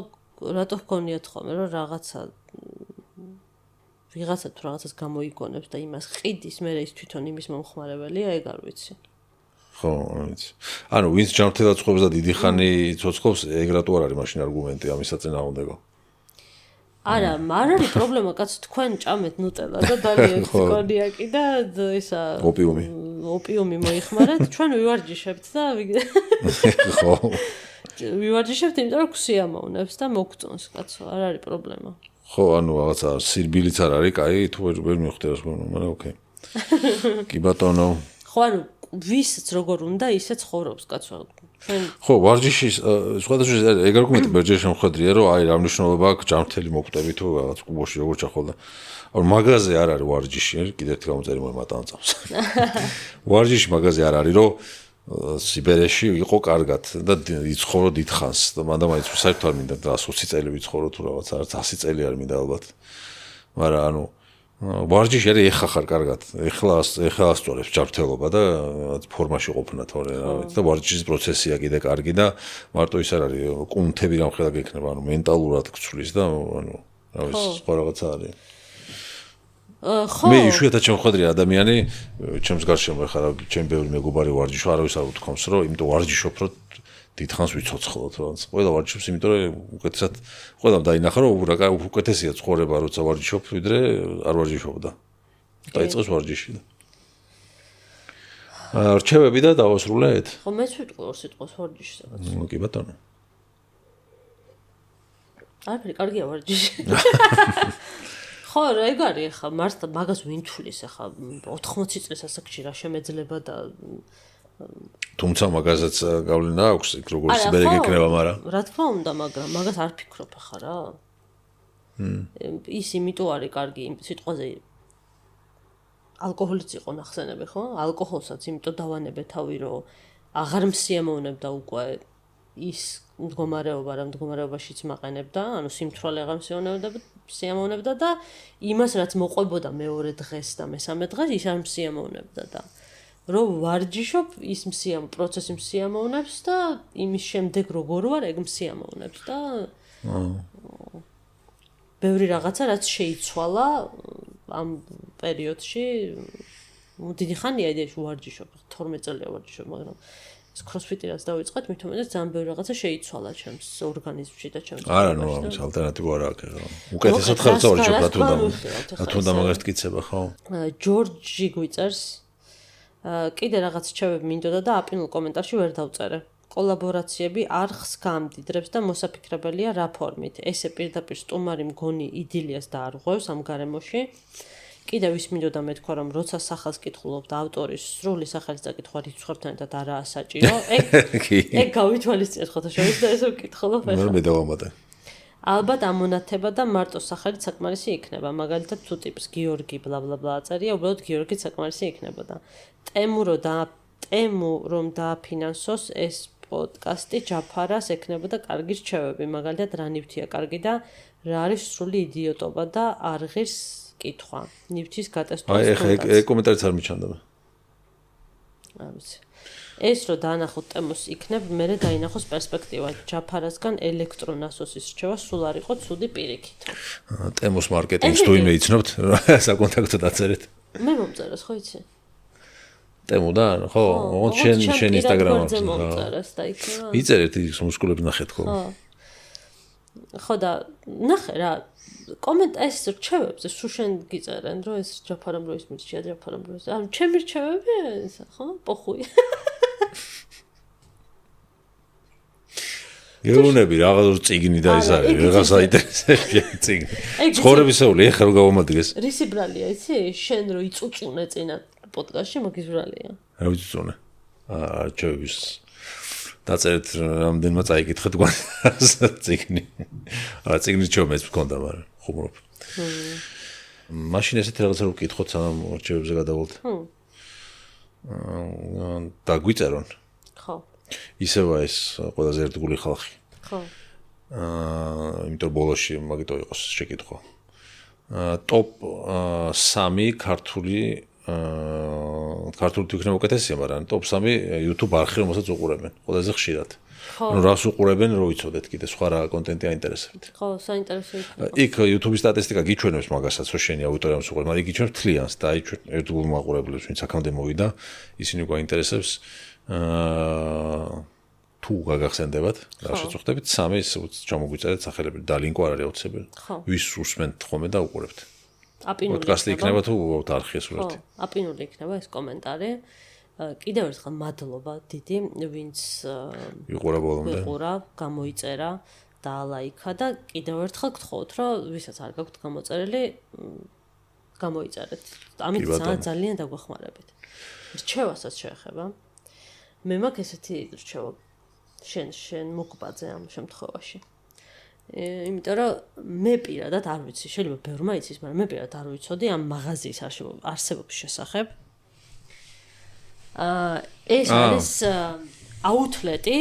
გქონიათ ხოლმე რომ ვიღაცა თუ რაღაცას გამოიგონებს და იმას ყიდის მე ის თვითონ იმის მომხმარებელია ეგ არ ვიცი ხო ვიცი ანუ ვინც ჯანმრთელად ცხოვრობს და დიდი ხანი ცოცხლობს ეგ რატო არ არის მაშინ არგუმენტი ამის საწინააღმდეგო არა არ არის პრობლემა კაც თქვენ ჭამეთ ნუტელა და დალიეთ კონიაკი და ისა ოპიუმი მოიხმარეთ ჩვენ ვივარჯიშებთ და ხო ვივარჯიშებთ იმიტომ რომ ქსიამოვნებს და მოგწონს კაცო არ არის პრობლემა ხო ანუ რაღაცა სირბილიც არ არის კაი თუ ვერ მიხვდებს მაგრამ ოკეი კი ბატონო ხო ანუ ვისაც როგორ უნდა ისე ცხოვრობს კაცო ჩვენ ხო ვარჯიშის სხვადასხვა ეგ არგუმენტი ბერჯერ შემხედრია რომ აი რა მნიშვნელობა აქვს ჯანმრთელი მოკვდები თუ რაღაც კლუბში როგორ ჩახვალ და ანუ მაგაზე არ არის ვარჯიში კიდევ ერთი გამომწერი მომატანწავს ვარჯიში მაგაზე არ არის რომ სიბერეში იყო კარგად და იცხოვრო დიდხანს და მანდ მაინც საერთოდ არ მინდა 120 წელი ვიცხოვრო თუ რაღაც არც 100 წელი არ მინდა ალბათ მაგრამ ანუ ვარჯიში არის ეხა ხარ კარგად ეხლა ასწორებს ჯანმრთელობა და ფორმაში ყოფნა თორე რა ვიცი და ვარჯიშის პროცესია კიდე კარგი და მარტო ის არ არის კუნთები რამხელა გექნება ანუ მენტალურად გწვლის და ანუ რა ვიცი სხვა რაღაცა არის ხო მე იშვიათად შემოხვედრია ადამიანი ჩემს გარშემო ეხლა ჩემ ბევრი მეგობარი ვარჯიშო არავის არ უთქვამს რომ იმიტომ ვარჯიშობ რომ დიდხანს ვიცოცხლოთ რაღაც ყველა ვარჯიშობს იმიტომ რომ უკეთესად ყველამ დაინახა რომ უკეთესია ცხოვრება როცა ვარჯიშობ ვიდრე არ ვარჯიშობდა დაიწყოს ვარჯიში და რჩევები და დავასრულეთ ხო მეც ვიტყვი ორ სიტყვას ვარჯიშს კი ბატონო არაფერი კარგია ვარჯიში ხო რა ეგ არის ხა მართლა მაგას ვინ თulis ხა 80 წლის ასაკში რა შემეძლება და თუმცა მაგასაც გავლენა აქვს იქ როგორ სიბერე გეკნება მაგრამ რა თქმა უნდა მაგრამ მაგას არ ფიქრობ ხა რა ის იმიტომ არის კარგი იმ სიტყვაზე ალკოჰოლიც იყო ნახსენები ხო ალკოჰოლსაც იმიტომ დავანებე თავი რომ აღარ მსიამოვნებდა უკვე ის მდგომარეობა რა მდგომარეობაშიც მაყენებდა ანუ სიმთვრალე აღარ მსიამოვნებდა და იმას რაც მოყვებოდა მეორე დღეს და მესამე დღეს ის არ მსიამოვნებდა და რომ ვარჯიშობ ის პროცესი მსიამოვნებს და იმის შემდეგ როგორ ვარ ეგ მსიამოვნებს და ბევრი რაღაცა რაც შეიცვალა ამ პერიოდში დიდი ხანია იდეაში ვარჯიშობ 12 წელია ვარჯიშობ მაგრამ ეს CrossFit-ი რაც დავიწყეთ მით უმეტეს ძალიან ბევრი რაღაცა შეიცვალა ჩემს ორგანიზმში და ჩემს არა ნუ ამის ალტერნატივა არ აქვს ხო უკეთესად ხარ წავარჯიშობ რა თუნდა მაგას ტკიცება ხო ჯორჯი გვიწერს კიდე რაღაც რჩევები მინდოდა და აპინულ კომენტარში ვერ დავწერე კოლაბორაციები არხს გამდიდრებს და მოსაფიქრებელია რა ფორმით ესე პირდაპირ სტუმარი მგონი იდილიას დაარღვევს ამ გარემოში კიდევ ის მინდოდა მეთქვა რომ როცა სახელს კითხულობ და ავტორის სრული სახელის წაკითხვა რიცხვებთან ერთად არაა საჭირო ეგ გავითვალისწინეთ ხოთა შორის და ესე ვკითხულობ ახლა მე დავამატე ალბათ ამონათება და მარტო სახელით საკმარისი იქნება მაგალითად თუ ტიპს გიორგი ბლა ბლა ბლა აწერია უბრალოდ გიორგიც საკმარისი იქნებოდა ტემუ რომ დააფინანსოს ეს პოდკასტი ჯაფარას ექნებოდა კარგი რჩევები მაგალითად რა ნივთია კარგი და რა არის სრული იდიოტობა და არ ღირს კითხვა ნივთის გატესტვა აი ეხა კომენტარიც არ მიჩანდა არ ვიცი ეს რო დაანახოთ ტემოს იქნებ მერე დაინახოს პერსპექტივა ჯაფარასგან ელექტრონასოსის რჩევა სულ არ იყო ცუდი პირიქით ტემოს მარკეტინგს თუ იმე იცნობთ საკონტაქტო დაწერეთ მე მომწერას ხო იცი ტემოდან ხო ოღონდ შენ ინსტაგრამში მომწერას და იქნება იწერეთ ის მუსკულები ნახეთ ხო ხო და ნახე რა კომენტ ეს რჩევებზე სულ შენ გიწერენ რომ ეს ჯაფარამ რო ის მირჩია ჯაფარამ რო ანუ ჩემი რჩევები ეს ხო პოხუი გეუნები რაღაც წიგნი და ის არის რაღაც აინტერესებს წიგნი ცხოვრებისეული ეხლა რო გავამადგეს რისი ბრალია იცი შენ რო იწუწუნე წინა პოდკასტში მაგის ბრალია რა ვიცი რჩევების დაწერეთ რამდენმა წაიკითხეთ თქვენ წიგნი არა წიგნი ჩომეც მქონდა მაგრამ ხუმრობ მაშინ ესეთ რაღაცა რო ვკითხოთ სანამ რჩევებზე გადავალთ და გვიწერონ ხო ისევა ეს ყველაზე ერთგული ხალხი ხო იმიტომ ბოლოში მაგიტო იყოს შეკითხვა ტოპ 3 ქართული ქართული იქნება უკეთესია, მაგრამ ტოპ 3 YouTube არხი რომელსაც უყურებენ, ყველაზე ხშირად. ანუ რას უყურებენ, რო ვიცოდეთ კიდე სხვა რა კონტენტი აინტერესებთ. ხო, საინტერესო იქნება. იქ YouTube-ის სტატისტიკა გიჩვენებს მაგასაც, რომ შენი აუდიტორიამ უყურებს, მაგრამ იქ იჩვენებს თლიანს და იჩვენებს ერთგულ მაყურებლებს, ვინც აქამდე მოვიდა, ისინი გვაინტერესებს. თუ გაგახსენდებათ, რა შეწუხდებით, 3 ის ჩამოგვიწერეთ სახელები და ლინკი არ არის აუცილებელი. ვის უსმენთ ხოლმე და უყურებთ. აპინული პოდკასტი იქნება თუ არხი ეს უერთო. ხო, აპინული იქნება ეს კომენტარი. კიდევ ერთხელ მადლობა დიდი, ვინც ვიყურა ბოლომდე. ვიყურა, გამოიწერა და ლაიქა და კიდევ ერთხელ გთხოვთ, რომ ვისაც არ გაქვთ გამოწერილი, გამოიწერეთ. ამით ძალიან დაგვეხმარებით. რჩევასაც შეეხება. მე მაქვს ესეთი რჩევა შენ მოგბაძე ამ შემთხვევაში. იმიტომ რომ მე პირადად არ ვიცი, შეიძლება ბევრმა იცის, მაგრამ მე პირადად არ ვიცოდი ამ მაღაზიის არსებობის შესახებ. ეს არის აუთლეტი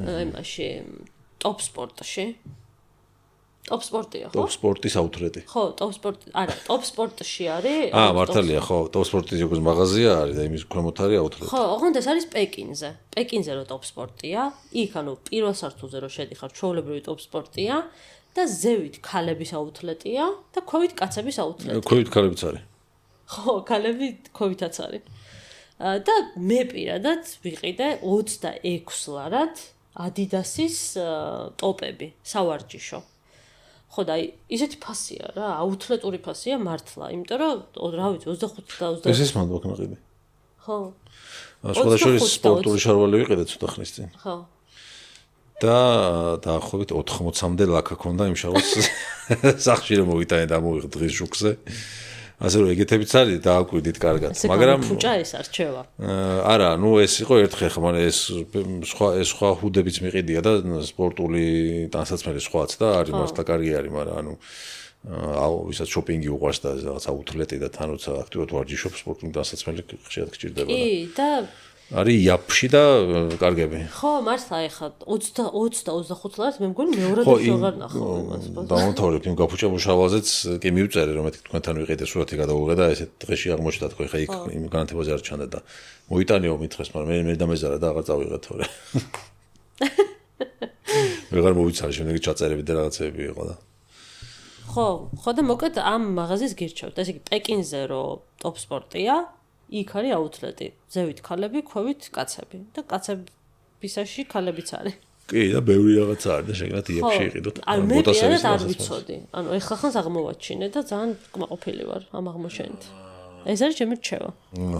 იმაში ტოპ სპორტში. ტოპ სპორტია, ხო? ტოპ სპორტის აუთლეტი. ხო, ტოპ სპორტი, არა, ტოპ სპორტში არის. მართალია, ხო, ტოპ სპორტის როგორც მაღაზია არის და იმის ქვემოთ არის აუთლეტი. ხო, ოღონდ ეს არის პეკინზე. პეკინზე რო ტოპ სპორტია, იქ ანუ პირველ სართულზე რო შედიხარ, ჩვეულებრივი ტოპ სპორტია და ზევით ქალების აუთლეტია და ქვევით კაცების აუთლეტი. ქვევით ქალებიც არის. ხო, ქალები ქოვითაც არის. და მე პირადად ვიყიდე 26 ლარად Adidas-ის ტოპები, სავარჯიშო. ხო და ისეთი ფასია რა, აუთლეტური ფასია მართლა, იმიტომ რომ რა ვიცი 25 და 20 ეს მანდ ვაკნაყიდი. ხო. სხვადასხვა სპორტული შარვალი ვიყიდე ცოტა ხნის წინ. ხო. და დაახლოებით 80-მდე ლაქა ქონდა იმ შარვალს სახში რომ მოვიტანე და მოვიღე დღის ჟუქზე. ასე რომ ეგეთებიც არის დააკვირდით კარგად, მაგრამ ფუჭა ეს არჩევა. არა, ნუ ეს იყო ერთხელ ხა, მაგრამ ეს სხვა ჰუდებიც მიყიდია და სპორტული ტანსაცმელი სხვაც და არის მართლა კარგი არის, მაგრამ ანუ ვისაც შოპინგი უყვარს და რაღაც აუთლეტი და თან როცა აქტიურად ვარჯიშობს, სპორტული ტანსაცმელი ხშირად გჭირდება და კი, და არის იაფში და კარგები. ხო, მართლა ეხა 20 და 25 ლარს მე მგონი მეორად აღარ ნახავ იმას. დავამთავრებ იმ გაფუჭებულ შავალზეც კი მივწერე რომ მეთქი თქვენთან ვიყიდე სურათი გადავუღე და ესეთ დღეში აღმოჩნდა თქო ეხა იქ იმ განათებაზე არ ჩანდა და მოიტანეო მითხეს მაგრამ მე დამეზარა და აღარ წავიღე თორე. ვეღარ მოვიცარე შემდეგი ჩაწერები და რაღაცები იყო და ხო და მოკლედ ამ მაღაზიას გირჩევთ. ესე იგი პეკინზე რო ტოპ სპორტია, იქ არის აუთლეტი. ზევით ქალები, ქვევით კაცები და კაცებისაში ქალებიც არის. კი და ბევრი რაღაცა არის და შეგნათ იაფში იყიდოთ. ანუ მე პირადად არ ვიცოდი. ანუ ეხლა ხანს აღმოვაჩინე და ძალიან კმაყოფილი ვარ ამ აღმოჩენით. ეს არის ჩემი რჩევა.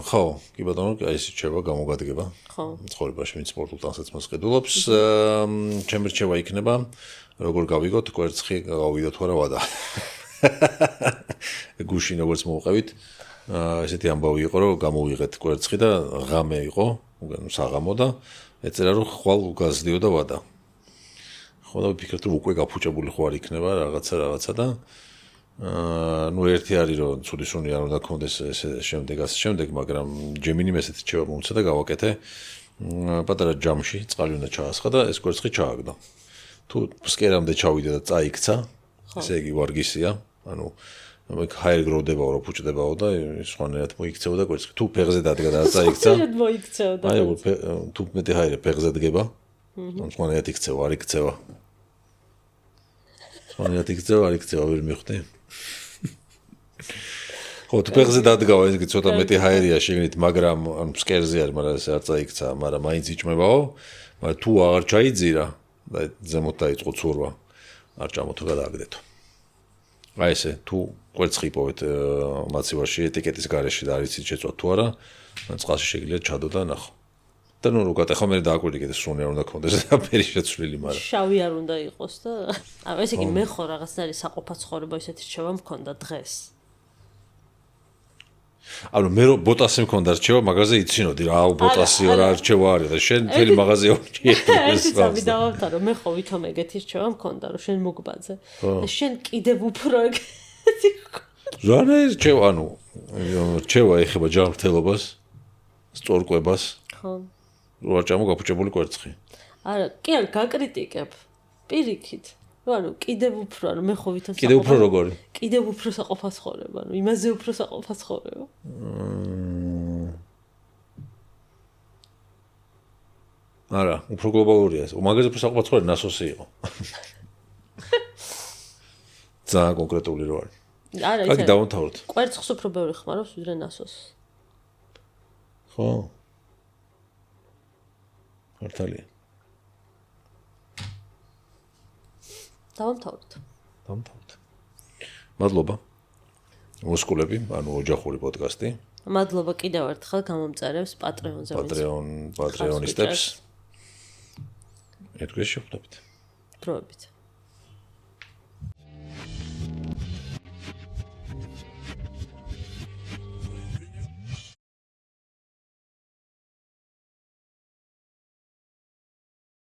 ხო, კი ბატონო, აი ეს რჩევა გამოგადგება. ხო. ცხოვრებაში ვინც სპორტულ ტანსაც მოსყიდულობს, ჩემი რჩევა იქნება, როგორ გავიგოთ კვერცხი გავიდოთ თუ არა ვადა. გუშინ როგორც მოვყევით, ესეთი ამბავი იყო, რომ გამოვიღეთ კვერცხი და ღამე იყო, საღამო და ეწერა რომ ხვალ უგაზდიოდა ვადა. ხო და ვფიქრეთ რომ უკვე გაფუჭებული ხო არ იქნება რაღაცა და ნუ ერთი არის რომ ცუდისუნი არ უნდა გქონდეს ესე შემდეგ, მაგრამ ჯემინიმ ესეთ რჩევა მომცა და გავაკეთე პატარა ჯამში, წყალი უნდა ჩაასხა და ეს კვერცხი ჩააგდო. თუ ფსკერამდე ჩავიდა და წაიქცა, ესე იგი ვარგისია, ანუ ჰაერ გროვდებაო, რო ფუჭდებაო და სხვანაირად მოიქცეოდა კვერცხი. თუ ფეხზე დადგა და წაიქცა. სწორედ მოიქცეოდა. აი, თუ მეტი ჰაერე ფეხზე დგება, სხვანაირად იქცევა, არ იქცევა. სხვანაირად იქცევა, არ იქცევა, ვერ მივხვდი. ხო, თუ ფეხზე დადგავა, ეს ცოტა მეტი ჰაერია შეგნით, მაგრამ ანუ ფსკერზე არის, მაგრამ ეს არ წაიქცა, მაგრამ მაინც იჭმებაო, მაგრამ თუ აღარ ჩაიძირა და ზემოთ დაიწყო ცურვა, არ ჭამოთო და დააგდეთო. აი ესე, თუ კვერცხი იპოვეთ მაცივარში ეტიკეტის გარეშე და არ იცით შეწვათ თუ არა, წყალში შეგიძლიათ ჩადო და ნახო. და ნუ რო გატეხა მე დააკვირდიკეთ სუნი არ უნდა გქონდეს და ფერი შეცვლილი, მაგრამ შავი არ უნდა იყოს და ანუ ესე იგი მე ხო რაღაცნაირი საყოფა ცხოვრება ისეთი რჩევა მქონდა დღეს. ანუ მე რო ბოტასი მქონდა რჩევა, მაგაზე იცინოდი რა, ბოტასი რა რჩევა არის და შენ მთელი მაღაზია ეს წამი დავამთავრო, მე ხო ვითომ ეგეთი რჩევა მქონდა, რომ შენ მოგბაძე და შენ კიდევ უფრო ეგეთი რა რჩევა, ანუ რჩევა ეხება ჯანმრთელობას, სწორკვებას. ხო. რო არ ჭამო გაფუჭებული კვერცხი. არა, კი არ გაკრიტიკებ. პირიქით. ანუ კიდევ უფრო, ანუ მე ხო ვითომ კიდევ უფრო როგორი? კიდევ უფრო საყოფა ცხოვრება, ანუ იმაზე უფრო საყოფა ცხოვრება. არა, უფრო გლობალურია ეს. მაგაზე უფრო საყოფა ცხოვრება ნასოსი იყო. ძალიან კონკრეტული რო არის. არა, კაი, დავამთავროთ. კვერცხს უფრო ბევრი ხმარობს ვიდრე ნასოს. ხო. მართალია. დავამთავროთ. მადლობა. მოსკულები, ანუ ოჯახური პოდკასტი. მადლობა კიდევ ერთხელ გამომწერებს პატრეონზე. პატრეონისტებს. ერთგვარი შევხვდებით. დროებით.